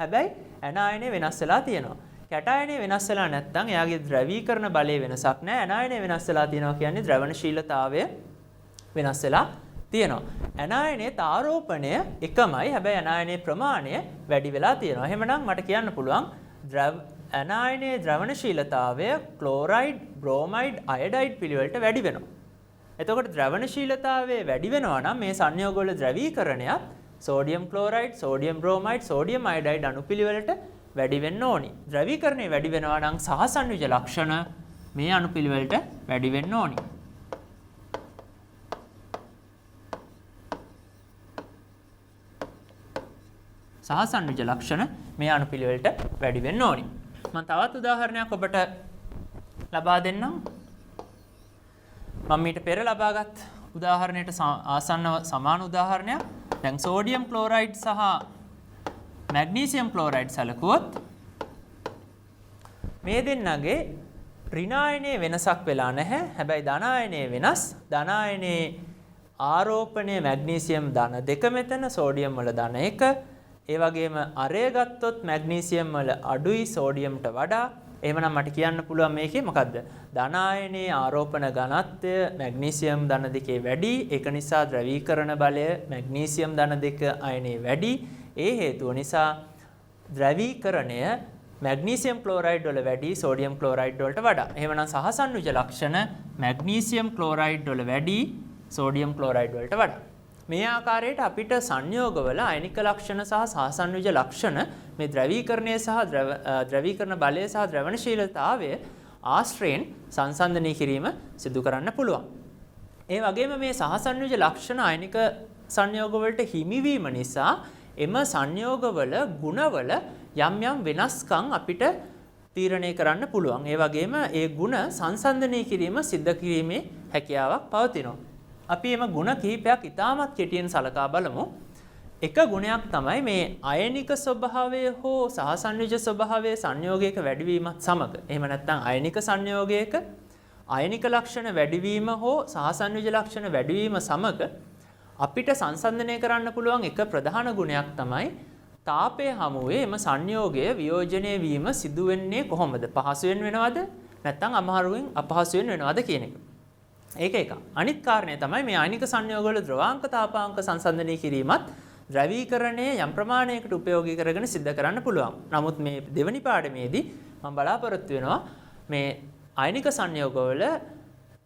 හැබැයි ඇනායනයේ වෙනස් වෙලා තියෙනවා. කැටායනයේ වෙනස් වෙලා නැත්නම් එයාගේ ද්‍රවීකරණ බලයේ වෙනසක් නැහැ. ඇනායනයේ වෙනස් වෙලා තියෙනවා කියන්නේ ද්‍රවණශීලතාවය වෙනස් වෙලා තියෙනවා. ඇනායනයේ ආරෝපණය එකමයි. හැබැයි ඇනායනයේ ප්‍රමාණය වැඩි වෙලා තියෙනවා. එහෙමනම් මට කියන්න පුළුවන් ඇනායනයේ ද්‍රවණශීලතාවය ක්ලෝරයිඩ්, බ්‍රෝමයිඩ්, අයඩයිඩ් පිළිවෙලට වැඩි වෙනවා. එතකොට ද්‍රවණශීලතාවය වැඩි වෙනවා නම් මේ සංයෝගවල ද්‍රවීකරණයත් sodium chloride, sodium bromide, sodium iodide අණුපිළිවෙලට වැඩි වෙන්න ඕනි. ද්‍රවීකරණය වැඩි වෙනවා නම් සහසන්විජ ලක්ෂණ මේ අණුපිළිවෙලට වැඩි වෙන්න ඕනි. සහසන්විජ ලක්ෂණ මේ අණුපිළිවෙලට වැඩි වෙන්න ඕනි. මම තවත් උදාහරණයක් ඔබට ලබා දෙන්නම්. මම ඊට පෙර ලබාගත් උදාහරණයට ආසන්නව සමාන උදාහරණයක්. දැන් සෝඩියම් ක්ලෝරයිඩ් සහ මැග්නීසියම් ක්ලෝරයිඩ් සැලකුවොත් මේ දෙන්නගේ ඍණායනයේ වෙනසක් වෙලා නැහැ. හැබැයි ධනායනයේ වෙනස්. ධනායනයේ ආරෝපණය මැග්නීසියම් ධන 2 මෙතන, සෝඩියම් වල ධන 1. ඒ වගේම අරය ගත්තොත් මැග්නීසියම් වල අඩුයි සෝඩියම්ට වඩා. එහෙමනම් මට කියන්න පුළුවන් මේකේ මොකද්ද? ධනායනයේ ආරෝපණ ඝනත්වය මැග්නීසියම් ධන 2 වැඩි. ඒක නිසා ද්‍රවීකරණ බලය මැග්නීසියම් ධන 2 අයනයේ වැඩි. ඒ හේතුව නිසා ද්‍රවීකරණය මැග්නීසියම් ක්ලෝරයිඩ් වල වැඩි සෝඩියම් ක්ලෝරයිඩ් වලට වඩා. එහෙමනම් සහසන්නිජ ලක්ෂණ මැග්නීසියම් ක්ලෝරයිඩ් වල වැඩි සෝඩියම් ක්ලෝරයිඩ් වලට වඩා. මේ ආකාරයට අපිට සංයෝගවල අයනික ලක්ෂණ සහ සහසන්නිජ ලක්ෂණ මේ ද්‍රවීකරණය සහ ද්‍රවීකරණ බලය සහ ද්‍රවණශීලතාවය ආශ්‍රයෙන් සංසන්දනය කිරීම සිදු කරන්න පුළුවන්. ඒ වගේම මේ සහසන්නිජ ලක්ෂණ අයනික සංයෝගවලට හිමිවීම නිසා එම සංයෝගවල ගුණවල යම් යම් වෙනස්කම් අපිට තීරණය කරන්න පුළුවන්. ඒ වගේම ඒ ගුණ සංසන්දනය කිරීම සිද්ධ කිරීමේ හැකියාවක් පවතිනවා. අපි එම ගුණ කිහිපයක් ඉතාමත් කෙටියෙන් සලකා බලමු. එක ගුණයක් තමයි මේ අයනික ස්වභාවය හෝ සහසන්නිජ ස්වභාවයේ සංයෝගයක වැඩිවීමත් සමග. එහෙම නැත්නම් අයනික සංයෝගයක අයනික ලක්ෂණ වැඩිවීම හෝ සහසන්නිජ ලක්ෂණ වැඩිවීම සමග අපිට සංසන්දනය කරන්න පුළුවන් එක ප්‍රධාන ගුණයක් තමයි තාපය හමුවේ එම සංයෝගය වියෝජනය වීම සිදු වෙන්නේ කොහොමද? පහසුවෙන් වෙනවද? නැත්නම් අමාරුවෙන් අපහසුවෙන් වෙනවද කියන එක. ඒක එක. අනිත් කාරණය තමයි මේ අයනික සංයෝගවල ද්‍රවාංක තාපාංක සංසන්දනය කිරීමත් ද්‍රවීකරණය යම් ප්‍රමාණයකට උපයෝගී කරගෙන සිද්ධ කරන්න පුළුවන්. නමුත් මේ දෙවනි පාඩමේදී මම බලාපොරොත්තු වෙනවා මේ අයනික සංයෝගවල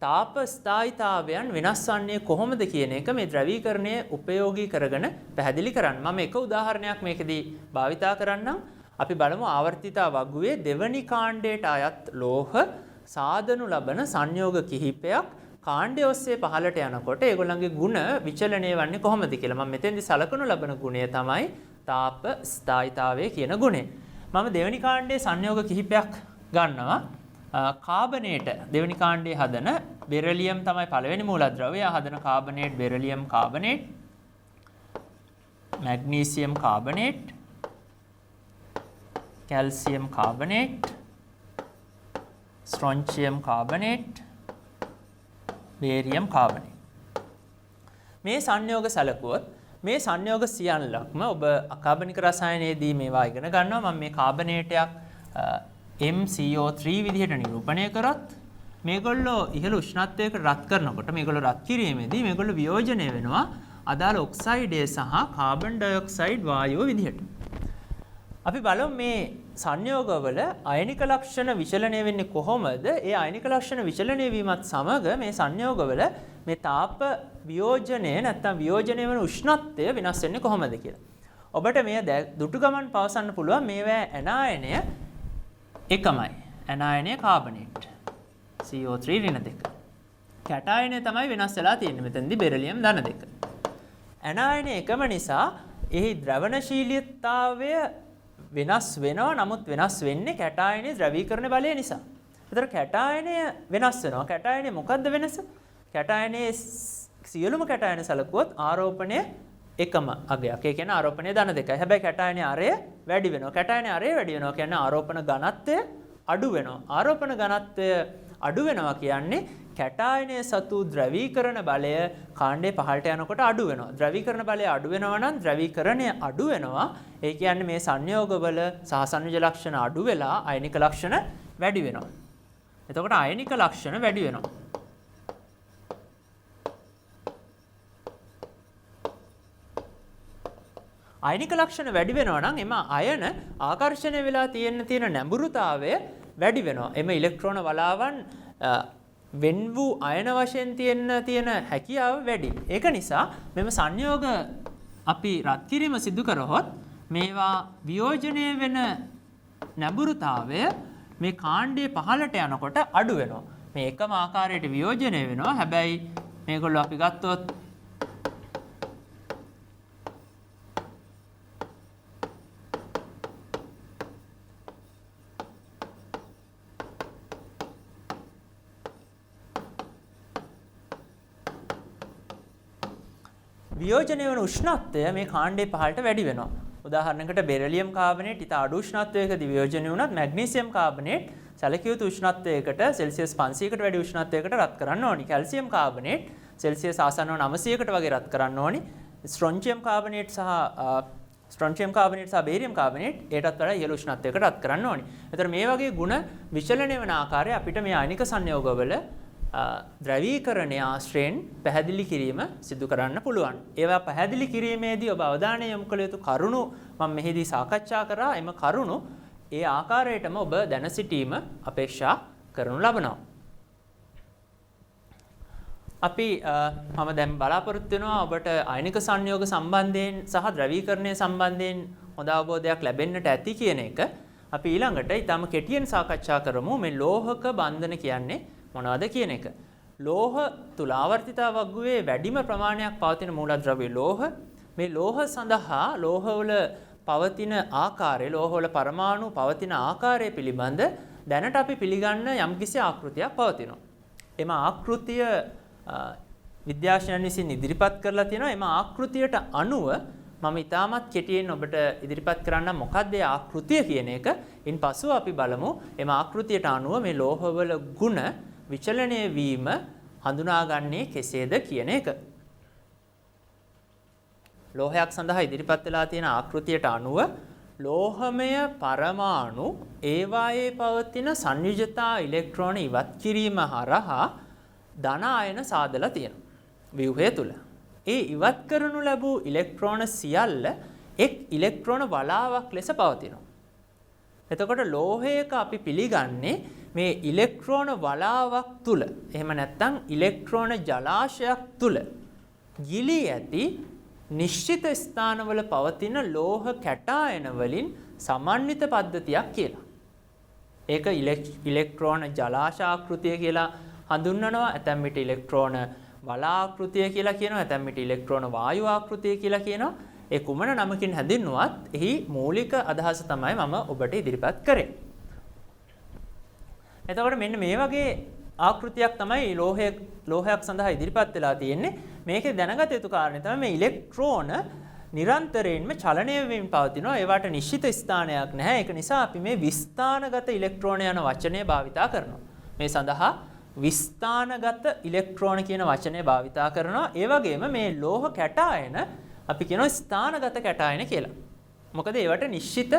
තාප ස්ථායීතාවයන් වෙනස් වන්නේ කොහොමද කියන එක මේ ද්‍රවීකරණය උපයෝගී කරගෙන පැහැදිලි කරන්න. මම එක උදාහරණයක් මේකදී භාවිතා කරන්නම්. අපි බලමු ආවර්තිතා වගුවේ දෙවනි කාණ්ඩයට අයත් ලෝහ සාදනු ලබන සංයෝග කිහිපයක් කාණ්ඩය ඔස්සේ පහළට යනකොට ඒගොල්ලන්ගේ ගුණ විචලනය වන්නේ කොහොමද කියලා. මම මෙතෙන්දි සලකනු ලබන ගුණය තමයි තාප ස්ථායීතාවය කියන ගුණය. මම දෙවනි කාණ්ඩයේ සංයෝග කිහිපයක් ගන්නවා. කාබනේට දෙවනි කාණ්ඩයේ හදන බෙරිලියම් තමයි පළවෙනි මූලද්‍රව්‍යය. හදන carbonate beryllium carbonate, magnesium carbonate, calcium carbonate, strontium carbonate, barium carbonate. මේ සංයෝග සැලකුවොත් මේ සංයෝග සියල්ලක්ම ඔබ අකාබනික රසායනයේදී මේවා ඉගෙන ගන්නවා. මම මේ කාබනේටයක් MCO3 විදිහට නිරූපණය කරත් මේගොල්ලෝ ඉහළ උෂ්ණත්වයකට රත් කරනකොට මේගොල්ලෝ රත් කිරීමේදී මේගොල්ලෝ වියෝජනය වෙනවා අදාළ ඔක්සයිඩය සහ කාබන් ඩයොක්සයිඩ් වායුව විදිහට. අපි බලමු මේ සංයෝගවල අයනික ලක්ෂණ විචලනය වෙන්නේ කොහොමද? ඒ අයනික ලක්ෂණ විචලනය වීමත් සමග මේ සංයෝගවල මේ තාප වියෝජනය නැත්නම් වියෝජනය වෙන උෂ්ණත්වය වෙනස් වෙන්නේ කොහොමද කියලා. ඔබට මේ දුටු ගමන් පවසන්න පුළුවන් මේවා ඇනායනය එකමයි. ඇනායනය කාබනේට් CO3 ඍණ 2. කැටායනය තමයි වෙනස් වෙලා තියෙන්නේ. මෙතනදී බෙරිලියම් ධන 2. ඇනායනය එකම නිසා එහි ද්‍රවණශීලීතාවය වෙනස් වෙනවා. නමුත් වෙනස් වෙන්නේ කැටායනයේ ද්‍රවීකරණ බලය නිසා. ඒතර කැටායනය වෙනස් වෙනවා. කැටායනයේ මොකද්ද වෙනස? කැටායනයේ සියලුම කැටායන සලකුවොත් ආරෝපණය එකම අගයක්. ඒ කියන්නේ ආරෝපණය ධන 2යි. හැබැයි කැටායනයේ අරය වැඩි වෙනවා. කැටායනයේ අරය වැඩි වෙනවා කියන්නේ ආරෝපණ ඝනත්වය අඩු වෙනවා. ආරෝපණ ඝනත්වය අඩු වෙනවා කියන්නේ කැටායනයේ සතු ද්‍රවීකරණ බලය කාණ්ඩේ පහළට යනකොට අඩු වෙනවා. ද්‍රවීකරණ බලය අඩු වෙනවා නම් ද්‍රවීකරණය අඩු වෙනවා. ඒ කියන්නේ මේ සංයෝගවල සහසන්නිජ ලක්ෂණ අඩු වෙලා අයනික ලක්ෂණ වැඩි වෙනවා. එතකොට අයනික ලක්ෂණ වැඩි වෙනවා. අයනික ලක්ෂණ වැඩි වෙනවා නම් එම අයන ආකර්ෂණය වෙලා තියෙන නැඹුරුතාවය වැඩි වෙනවා. එම ඉලෙක්ට්‍රෝන වලාවන් වෙන් වූ අයන වශයෙන් තියෙන හැකියාව වැඩි. ඒක නිසා මෙම සංයෝග අපි රත් කිරීම සිදු කරහොත් මේවා වියෝජනය වෙන නැඹුරුතාවය මේ කාණ්ඩයේ පහළට යනකොට අඩු වෙනවා. මේ එකම ආකාරයට වියෝජනය වෙනවා. හැබැයි මේගොල්ලෝ අපි ගත්තොත් වියෝජනය වන උෂ්ණත්වය මේ කාණ්ඩයේ පහළට වැඩි වෙනවා. උදාහරණයකට බෙරිලියම් කාබනේට් ඉතා අඩු උෂ්ණත්වයකදී වියෝජනය වුණත් මැග්නීසියම් කාබනේට් සැලකිය යුතු උෂ්ණත්වයකට සෙල්සියස් 500කට වැඩි උෂ්ණත්වයකට රත් කරන්න ඕනි. කැල්සියම් කාබනේට් සෙල්සියස් ආසන්නව 900කට වගේ රත් කරන්න ඕනි. ස්ට්‍රොන්චියම් කාබනේට් සහ බේරියම් කාබනේට් ඒටත් වඩා ඉහළ උෂ්ණත්වයකට රත් කරන්න ඕනි. ඒතර මේ වගේ ගුණ විචලනය වන ආකාරය අපිට මේ අයනික සංයෝගවල ද්‍රවීකරණය ආශ්‍රයෙන් පැහැදිලි කිරීම සිදු කරන්න පුළුවන්. ඒවා පැහැදිලි කිරීමේදී ඔබ අවධානය යොමු කළ යුතු කරුණු මම මෙහිදී සාකච්ඡා කරා. එම කරුණු ඒ ආකාරයටම ඔබ දැන සිටීම අපේක්ෂා කරනු ලබනවා. අපි මම දැන් බලාපොරොත්තු වෙනවා ඔබට අයනික සංයෝග සම්බන්ධයෙන් සහ ද්‍රවීකරණය සම්බන්ධයෙන් හොඳ අවබෝධයක් ලැබෙන්නට ඇති කියන එක. අපි ඊළඟට ඊටම කෙටියෙන් සාකච්ඡා කරමු මේ ලෝහක බන්ධන කියන්නේ මොනවද කියන එක. ලෝහ තුල ආවර්තිතා වග්ගුවේ වැඩිම ප්‍රමාණයක් පවතින මූලද්‍රව්‍ය ලෝහ. මේ ලෝහ සඳහා ලෝහවල පවතින ආකාරය, ලෝහවල පරමාණු පවතින ආකාරය පිළිබඳ දැනට අපි පිළිගන්න යම්කිසි ආකෘතියක් පවතිනවා. එම ආකෘතිය විද්‍යාඥයන් විසින් ඉදිරිපත් කරලා තියෙනවා. එම ආකෘතියට අනුව මම ඉතාමත් කෙටියෙන් ඔබට ඉදිරිපත් කරන්න මොකක්ද ඒ ආකෘතිය කියන එක. ඉන්පසු අපි බලමු එම ආකෘතියට අනුව මේ ලෝහවල ගුණ විචලනය වීම හඳුනාගන්නේ කෙසේද කියන එක. ලෝහයක් සඳහා ඉදිරිපත් වෙලා තියෙන ආකෘතියට අනුව ලෝහමය පරමාණු ඒවායේ පවතින සංයුජතා ඉලෙක්ට්‍රෝන ඉවත් කිරීම හරහා ධන ආයන සාදලා තියෙනවා ව්‍යුහය තුල. ඒ ඉවත් කරනු ලැබූ ඉලෙක්ට්‍රෝන සියල්ල එක් ඉලෙක්ට්‍රෝන වලාවක් ලෙස පවතිනවා. එතකොට ලෝහයක අපි පිළිගන්නේ මේ ඉලෙක්ට්‍රෝන වලාවක් තුල එහෙම නැත්නම් ඉලෙක්ට්‍රෝන ජලාශයක් තුල ගිලී ඇති නිශ්චිත ස්ථානවල පවතින ලෝහ කැටායන වලින් සමන්විත පද්ධතියක් කියලා. ඒක ඉලෙක්ට්‍රෝන ජලාශාකෘතිය කියලා හඳුන්වනවා. ඇතැම් විට ඉලෙක්ට්‍රෝන වලාකෘතිය කියලා කියනවා. ඇතැම් විට ඉලෙක්ට්‍රෝන වායු ආකෘතිය කියලා කියනවා. ඒ කුමන නමකින් හැඳින්වුවත් එහි මූලික අදහස තමයි මම ඔබට ඉදිරිපත් කරේ. එතකොට මෙන්න මේ වගේ ආකෘතියක් තමයි ලෝහයක් සඳහා ඉදිරිපත් වෙලා තියෙන්නේ. මේකේ දැනගත යුතු කාරණේ තමයි මේ ඉලෙක්ට්‍රෝන නිරන්තරයෙන්ම චලනය වෙමින් පවතිනවා. ඒවට නිශ්චිත ස්ථානයක් නැහැ. ඒක නිසා අපි මේ විස්ථානගත ඉලෙක්ට්‍රෝන යන වචනය භාවිතා කරනවා. මේ සඳහා විස්ථානගත ඉලෙක්ට්‍රෝන කියන වචනය භාවිතා කරනවා. ඒ වගේම මේ ලෝහ කැටායන අපි කියනවා ස්ථානගත කැටායන කියලා. මොකද ඒවට නිශ්චිත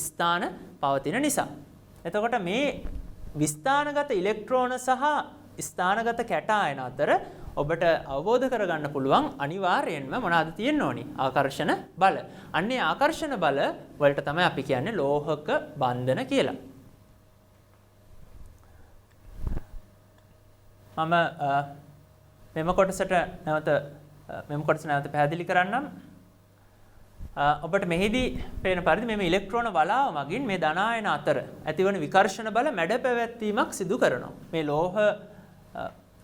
ස්ථාන පවතින නිසා. එතකොට මේ විස්ථානගත ඉලෙක්ට්‍රෝන සහ ස්ථානගත කැටායන අතර ඔබට අවබෝධ කරගන්න පුළුවන් අනිවාර්යයෙන්ම මොනවාද තියෙන්න ඕනි? ආකර්ෂණ බල. අන්නේ ආකර්ෂණ බල වලට තමයි අපි කියන්නේ ලෝහක බන්ධන කියලා. මම මෙම කොටසට නැවත පැහැදිලි කරන්නම්. ඔබට මෙහිදී පේන පරිදි මේ ඉලෙක්ට්‍රෝන වලාව මගින් මේ ධන ආයන අතර ඇතිවන විකර්ෂණ බල මැඩ පැවැත්වීමක් සිදු කරනවා. මේ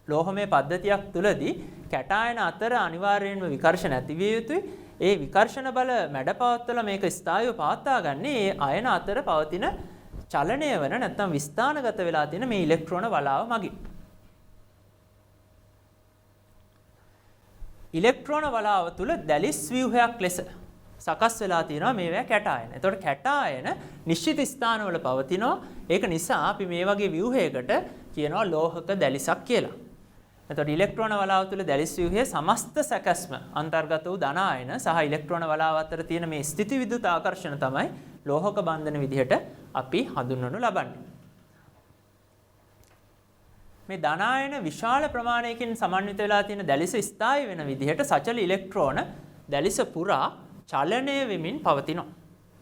ලෝහමය පද්ධතියක් තුළදී කැටායන අතර අනිවාර්යයෙන්ම විකර්ෂණ ඇති විය යුතුයි. ඒ විකර්ෂණ බල මැඩ පවත්වලා මේක ස්ථායීව පවත්වා ගන්න ඒ අයන අතර පවතින චලනය වෙන නැත්නම් විස්ථානගත වෙලා තියෙන මේ ඉලෙක්ට්‍රෝන වලාව මගින්. ඉලෙක්ට්‍රෝන වලාව තුල දැලිස් ව්‍යුහයක් ලෙස සකස් වෙලා තියෙනවා මේවා කැටායන. එතකොට කැටායන නිශ්චිත ස්ථානවල පවතිනවා. ඒක නිසා අපි මේ වගේ ව්‍යුහයකට කියනවා ලෝහක දැලිසක් කියලා. එතකොට ඉලෙක්ට්‍රෝන වලාව තුල දැලිස් ව්‍යුහයේ සමස්ත සැකස්ම අන්තර්ගත වූ ධන ආයන සහ ඉලෙක්ට්‍රෝන වලාව අතර තියෙන මේ ස්ථිති විදුත් ආකර්ෂණ තමයි ලෝහක බන්ධන විදිහට අපි හඳුන්වනු ලබන්නේ. මේ ධන ආයන විශාල ප්‍රමාණයකින් සමන්විත වෙලා තියෙන දැලිස ස්ථායී වෙන විදිහට සචල ඉලෙක්ට්‍රෝන දැලිස පුරා චලනය වෙමින් පවතිනවා.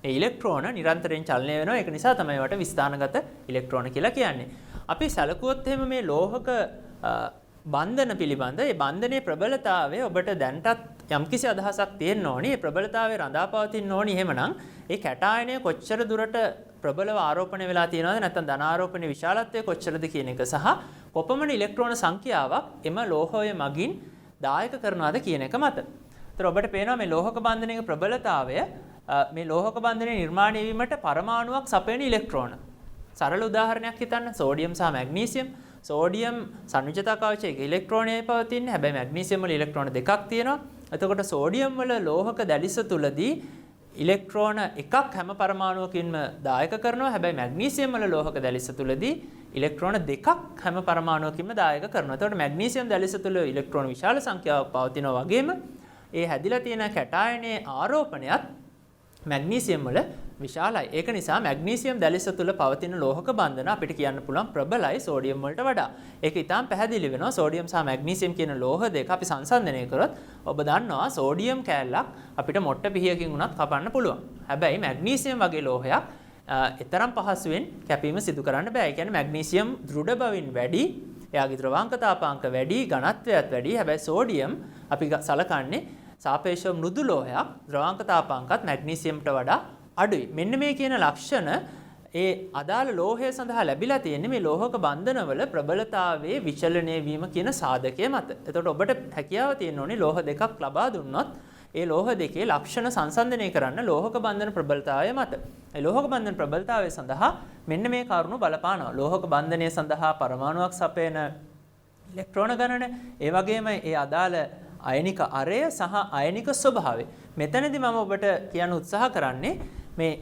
ඒ ඉලෙක්ට්‍රෝන නිරන්තරයෙන් චලනය වෙනවා. ඒක නිසා තමයි ඒවට විස්ථානගත ඉලෙක්ට්‍රෝන කියලා කියන්නේ. අපි සැලකුවොත් එහෙම මේ ලෝහක බන්ධන පිළිබඳ ඒ බන්ධනයේ ප්‍රබලතාවය ඔබට දැනටත් යම්කිසි අදහසක් තියෙන්න ඕනි. ඒ ප්‍රබලතාවය රඳාපවතින්න ඕනි. එහෙමනම් ඒ කැටායනය කොච්චර දුරට ප්‍රබලව ආරෝපණය වෙලා තියෙනවද නැත්නම් ධන ආරෝපණයේ විශාලත්වය කොච්චරද කියන එක සහ කොපමණ ඉලෙක්ට්‍රෝන සංඛ්‍යාවක් එම ලෝහය මගින් දායක කරනවද කියන එක මත. ඒතර ඔබට පේනවා මේ ලෝහක බන්ධනයේ ප්‍රබලතාවය මේ ලෝහක බන්ධනයේ නිර්මාණය වීමට පරමාණුවක් සපයන ඉලෙක්ට්‍රෝන. සරල උදාහරණයක් හිතන්න සෝඩියම් සහ මැග්නීසියම්. සෝඩියම් සංයුජතා කවචයක ඉලෙක්ට්‍රෝනයයි පවතින්නේ. හැබැයි මැග්නීසියම් වල ඉලෙක්ට්‍රෝන දෙකක් තියෙනවා. එතකොට සෝඩියම් වල ලෝහක දැලිස තුලදී ඉලෙක්ට්‍රෝන එකක් හැම පරමාණුවකින්ම දායක කරනවා. හැබැයි මැග්නීසියම් වල ලෝහක දැලිස තුලදී ඉලෙක්ට්‍රෝන දෙකක් හැම පරමාණුවකින්ම දායක කරනවා. එතකොට මැග්නීසියම් දැලිස තුල ඉලෙක්ට්‍රෝන විශාල සංඛ්‍යාවක් පවතිනවා වගේම ඒ හැදිලා තියෙන කැටායනයේ ආරෝපණයත් මැග්නීසියම් වල විශාලයි. ඒක නිසා මැග්නීසියම් දැලිස තුල පවතින ලෝහක බන්ධන අපිට කියන්න පුළුවන් ප්‍රබලයි සෝඩියම් වලට වඩා. ඒක ඊටාම් පැහැදිලි වෙනවා. සෝඩියම් සහ මැග්නීසියම් කියන ලෝහ දෙක අපි සංසන්දනය කරොත් ඔබ දන්නවා සෝඩියම් කෑල්ලක් අපිට මොට්ට පිහියකින් උනත් කපන්න පුළුවන්. හැබැයි මැග්නීසියම් වගේ ලෝහයක් එතරම් පහසුවෙන් කැපීම සිදු කරන්න බෑ. ඒ කියන්නේ මැග්නීසියම් දෘඪ බවින් වැඩි, එයාගේ ද්‍රවාංකතාපාංක වැඩි, ඝනත්වයත් වැඩි. හැබැයි සෝඩියම් අපි සලකන්නේ සාපේක්ෂව මෘදු ලෝහයක්. ද්‍රවාංකතාපාංකත් මැග්නීසියම්ට වඩා අඩුයි. මෙන්න මේ කියන ලක්ෂණ ඒ අදාළ ලෝහය සඳහා ලැබිලා තියෙන්නේ මේ ලෝහක බන්ධනවල ප්‍රබලතාවයේ විචලනය වීම කියන සාධකය මත. එතකොට ඔබට හැකියාව තියෙන්න ඕනේ ලෝහ දෙකක් ලබා දුන්නොත් ඒ ලෝහ දෙකේ ලක්ෂණ සංසන්දනය කරන්න ලෝහක බන්ධන ප්‍රබලතාවය මත. ඒ ලෝහක බන්ධන ප්‍රබලතාවය සඳහා මෙන්න මේ කරුණු බලපානවා. ලෝහක බන්ධනය සඳහා පරමාණුවක් සපයන ඉලෙක්ට්‍රෝන ගණන, ඒ වගේම ඒ අදාළ අයනික අරය සහ අයනික ස්වභාවය. මෙතනදී මම ඔබට කියන්න උත්සාහ කරන්නේ මේ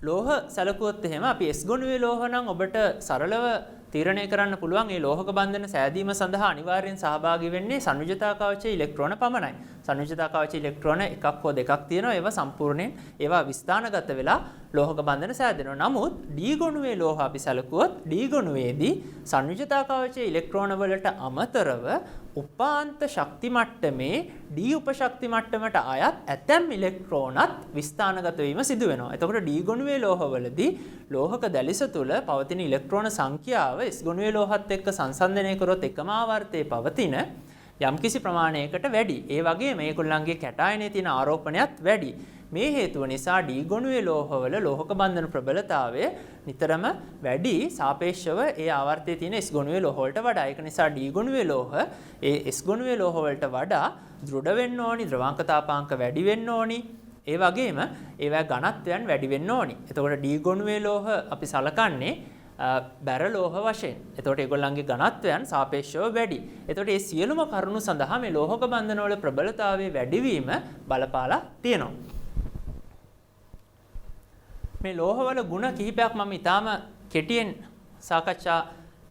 ලෝහ සැලකුවොත් එහෙම අපි S ගොනුවේ ලෝහ නම් ඔබට සරලව තීරණය කරන්න පුළුවන් මේ ලෝහක බන්ධන සෑදීම සඳහා අනිවාර්යෙන් සහභාගී වෙන්නේ සංයුජතා කවචයේ ඉලෙක්ට්‍රෝන පමණයි. සංයුජතා කවචයේ ඉලෙක්ට්‍රෝන එකක් හෝ දෙකක් තියෙනවා. ඒවා සම්පූර්ණයෙන් ඒවා විස්ථානගත වෙලා ලෝහක බන්ධන සෑදෙනවා. නමුත් D ගොනුවේ ලෝහ අපි සැලකුවොත් D ගොනුවේදී සංයුජතා කවචයේ ඉලෙක්ට්‍රෝන වලට අමතරව උපාන්ත ශක්ති මට්ටමේ D උපශක්ති මට්ටමට අයත් ඇතැම් ඉලෙක්ට්‍රෝනත් විස්ථානගත වීම සිදු වෙනවා. එතකොට D ගොනුවේ ලෝහවලදී ලෝහක දැලිස තුල පවතින ඉලෙක්ට්‍රෝන සංඛ්‍යාව S ගොනුවේ ලෝහත් එක්ක සංසන්දනය කරොත් එකම ආවර්තයේ පවතින යම්කිසි ප්‍රමාණයකට වැඩි. ඒ වගේම මේගොල්ලන්ගේ කැටායනයේ තියෙන ආරෝපණයත් වැඩි. මේ හේතුව නිසා D ගොනුවේ ලෝහවල ලෝහක බන්ධන ප්‍රබලතාවය නිතරම වැඩි සාපේක්ෂව ඒ ආවර්තයේ තියෙන S ගොනුවේ ලෝහ වලට වඩා. ඒක නිසා D ගොනුවේ ලෝහ ඒ S ගොනුවේ ලෝහ වලට වඩා දෘಢ වෙන්න ඕනි, ද්‍රවාංකතාපාංක වැඩි වෙන්න ඕනි. ඒ වගේම ඒවා ඝනත්වයන් වැඩි වෙන්න ඕනි. එතකොට D ගොනුවේ ලෝහ අපි සලකන්නේ බැර ලෝහ වශයෙන්. එතකොට ඒගොල්ලන්ගේ ඝනත්වයන් සාපේක්ෂව වැඩි. එතකොට මේ සියලුම කරුණු සඳහා මේ ලෝහක බන්ධනවල ප්‍රබලතාවයේ වැඩිවීම බලපාලා තියෙනවා. මේ ලෝහවල ගුණ කිහිපයක් මම ඊටාම කෙටියෙන් සාකච්ඡා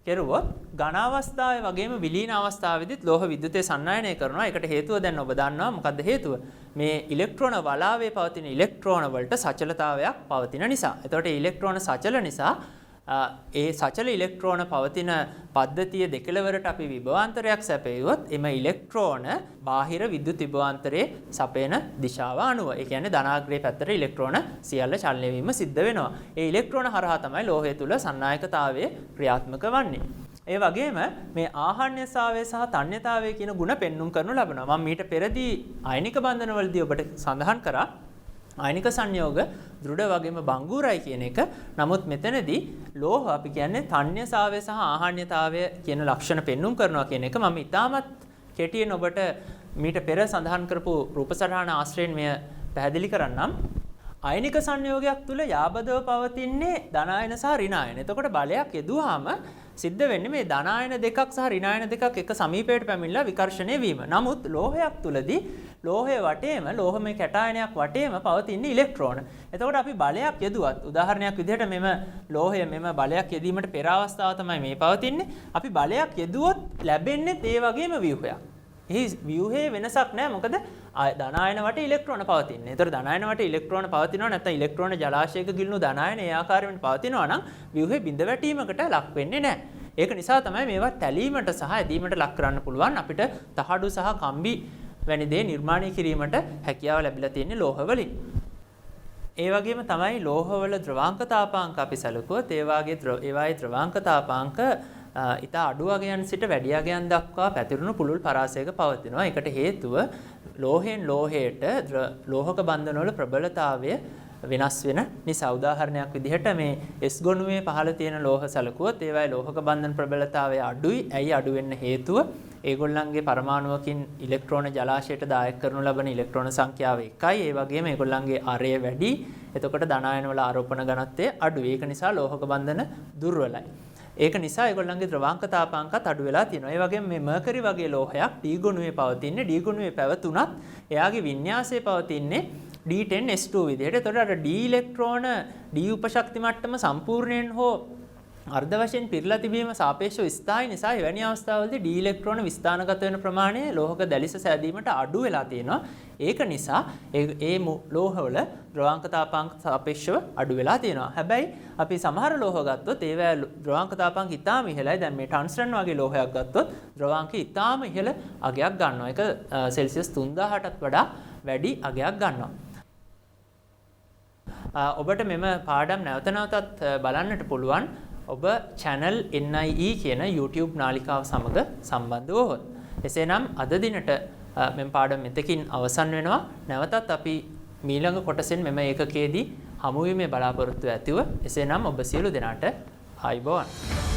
කෙරුවොත් ඝන අවස්ථාවේ වගේම විලීන අවස්ථාවේදීත් ලෝහ විද්‍යුතය සන්නායනය කරනවා. ඒකට හේතුව දැන් ඔබ දන්නවා මොකද්ද හේතුව? මේ ඉලෙක්ට්‍රෝන වලාවේ පවතින ඉලෙක්ට්‍රෝන වලට සචලතාවයක් පවතින නිසා. එතකොට මේ ඉලෙක්ට්‍රෝන සචල නිසා ඒ සචල ඉලෙක්ට්‍රෝන පවතින පද්ධතිය දෙකලවරට අපි විභවාන්තරයක් සැපයුවොත් එම ඉලෙක්ට්‍රෝන බාහිර විද්‍යුත් විභවාන්තරයේ සපයන දිශාව අනුව, ඒ කියන්නේ ධනාග්‍රේ පැත්තට ඉලෙක්ට්‍රෝන සියල්ල චලනය වීම සිද්ධ වෙනවා. ඒ ඉලෙක්ට්‍රෝන හරහා තමයි ලෝහය තුල සන්නායකතාවය ක්‍රියාත්මක වන්නේ. ඒ වගේම මේ ආහාර්යතාවය සහ තන්්‍යතාවය කියන ಗುಣ පෙන්눔 කරනු ලබනවා. මම මීට පෙරදී අයනික බන්ධනවලදී ඔබට සඳහන් කරා අයනික සංයෝග දෘಢ වගේම බංගුරයි කියන එක. නමුත් මෙතනදී ලෝහ අපි කියන්නේ තන්්‍යතාවය සහ ආහාර්යතාවය කියන ලක්ෂණ පෙන්눔 කරනවා කියන එක මම ඉතාමත් කෙටියෙන් ඔබට මීට පෙර සඳහන් කරපු රූප සටහන ආශ්‍රයෙන් මෙය පැහැදිලි කරන්නම්. අයනික සංයෝගයක් තුල යාබදව පවතින්නේ ධනායන සහ ඍණායන. එතකොට බලයක් යෙදුවාම සිද්ධ වෙන්නේ මේ ධනායන දෙකක් සහ ඍණායන දෙකක් එක සමීපයට පැමිණලා විකර්ෂණය වීම. නමුත් ලෝහයක් තුලදී ලෝහයේ වටේම ලෝහමය කැටායනයක් වටේම පවතින ඉලෙක්ට්‍රෝන. එතකොට අපි බලයක් යෙදුවත් උදාහරණයක් විදිහට මෙම ලෝහය මෙම බලයක් යෙදීමට පෙර අවස්ථාව තමයි මේ පවතින්නේ. අපි බලයක් යෙදුවොත් ලැබෙන්නේ ඒ වගේම ව්‍යුහයක්. එහි ව්‍යුහයේ වෙනසක් නැහැ. මොකද ධනායන වට ඉලෙක්ට්‍රෝන පවතින්නේ. ඒතර ධනායන වට ඉලෙක්ට්‍රෝන පවතිනවා නැත්නම් ඉලෙක්ට්‍රෝන ජලාශයක ගිලුණු ධනායන ඒ ආකාරයෙන් පවතිනවා නම් ව්‍යුහයේ බිඳ වැටීමකට ලක් වෙන්නේ නැහැ. ඒක නිසා තමයි මේවා තැලීමට සහ ඇදීමට ලක් කරන්න පුළුවන් අපිට තහඩු සහ කම්බි වැනි දේ නිර්මාණය කිරීමට හැකියාව ලැබිලා තියෙන්නේ ලෝහ වලින්. ඒ වගේම තමයි ලෝහවල ද්‍රවාංකතාපාංක අපි සැලකුවොත් ඒවායේ ද්‍රවාංකතාපාංක ඉතා අඩු අගයන් සිට වැඩි අගයන් දක්වා පැතිරුණු පුළුල් පරාසයක පවතිනවා. ඒකට හේතුව ලෝහයෙන් ලෝහයට ලෝහක බන්ධනවල ප්‍රබලතාවය වෙනස් වෙන නිසා. උදාහරණයක් විදිහට මේ S ගොනුවේ පහළ තියෙන ලෝහ සැලකුවොත් ඒවායේ ලෝහක බන්ධන ප්‍රබලතාවය අඩුයි. ඇයි අඩු වෙන්න හේතුව? ඒගොල්ලන්ගේ පරමාණුවකින් ඉලෙක්ට්‍රෝන ජලාශයට දායක කරනු ලබන ඉලෙක්ට්‍රෝන සංඛ්‍යාව එකයි. ඒ වගේම ඒගොල්ලන්ගේ අරය වැඩි. එතකොට ධනායන වල ආරෝපණ ඝනත්වය අඩුයි. ඒක නිසා ලෝහක බන්ධන දුර්වලයි. ඒක නිසා ඒගොල්ලන්ගේ ද්‍රවාංකතාපාංකත් අඩු වෙලා තියෙනවා. ඒ වගේම මේ මර්කරි වගේ ලෝහයක් D ගුණුවේ පවතින්නේ. D ගුණුවේ පැවතුනත් එයාගේ වින්‍යාසය පවතින්නේ D10S2 විදිහට. එතකොට අර D ඉලෙක්ට්‍රෝන D උපශක්ති මට්ටම සම්පූර්ණයෙන් හෝ අර්ධ වශයෙන් පිරලා තිබීම සාපේක්ෂව ස්ථායි නිසා එවැනි අවස්ථාවලදී D ඉලෙක්ට්‍රෝන විස්ථානගත වෙන ප්‍රමාණය ලෝහක දැලිස සෑදීමට අඩු වෙලා තියෙනවා. ඒක නිසා ඒ ලෝහවල ද්‍රවාංකතාපාංක සාපේක්ෂව අඩු වෙලා තියෙනවා. හැබැයි අපි සමහර ලෝහ ගත්තොත් ඒවා ද්‍රවාංකතාපාංක ඉතාම ඉහළයි. දැන් මේ ටන්ස්ටන් වගේ ලෝහයක් ගත්තොත් ද්‍රවාංකය ඉතාම ඉහළ අගයක් ගන්නවා. ඒක සෙල්සියස් 3000ටත් වඩා වැඩි අගයක් ගන්නවා. ඔබට මෙම පාඩම් නැවත නැවතත් බලන්නට පුළුවන් ඔබ channel NIE කියන YouTube නාලිකාව සමග සම්බන්ධ වුවහොත්. එසේනම් අද දිනට මෙම පාඩම මෙතකින් අවසන් වෙනවා. නැවතත් අපි මීළඟ කොටසෙන් මෙම ඒකකයේදී හමු වීමේ බලාපොරොත්තු ඇතිව එසේනම් ඔබ සියලු දෙනාට ආයුබෝවන්.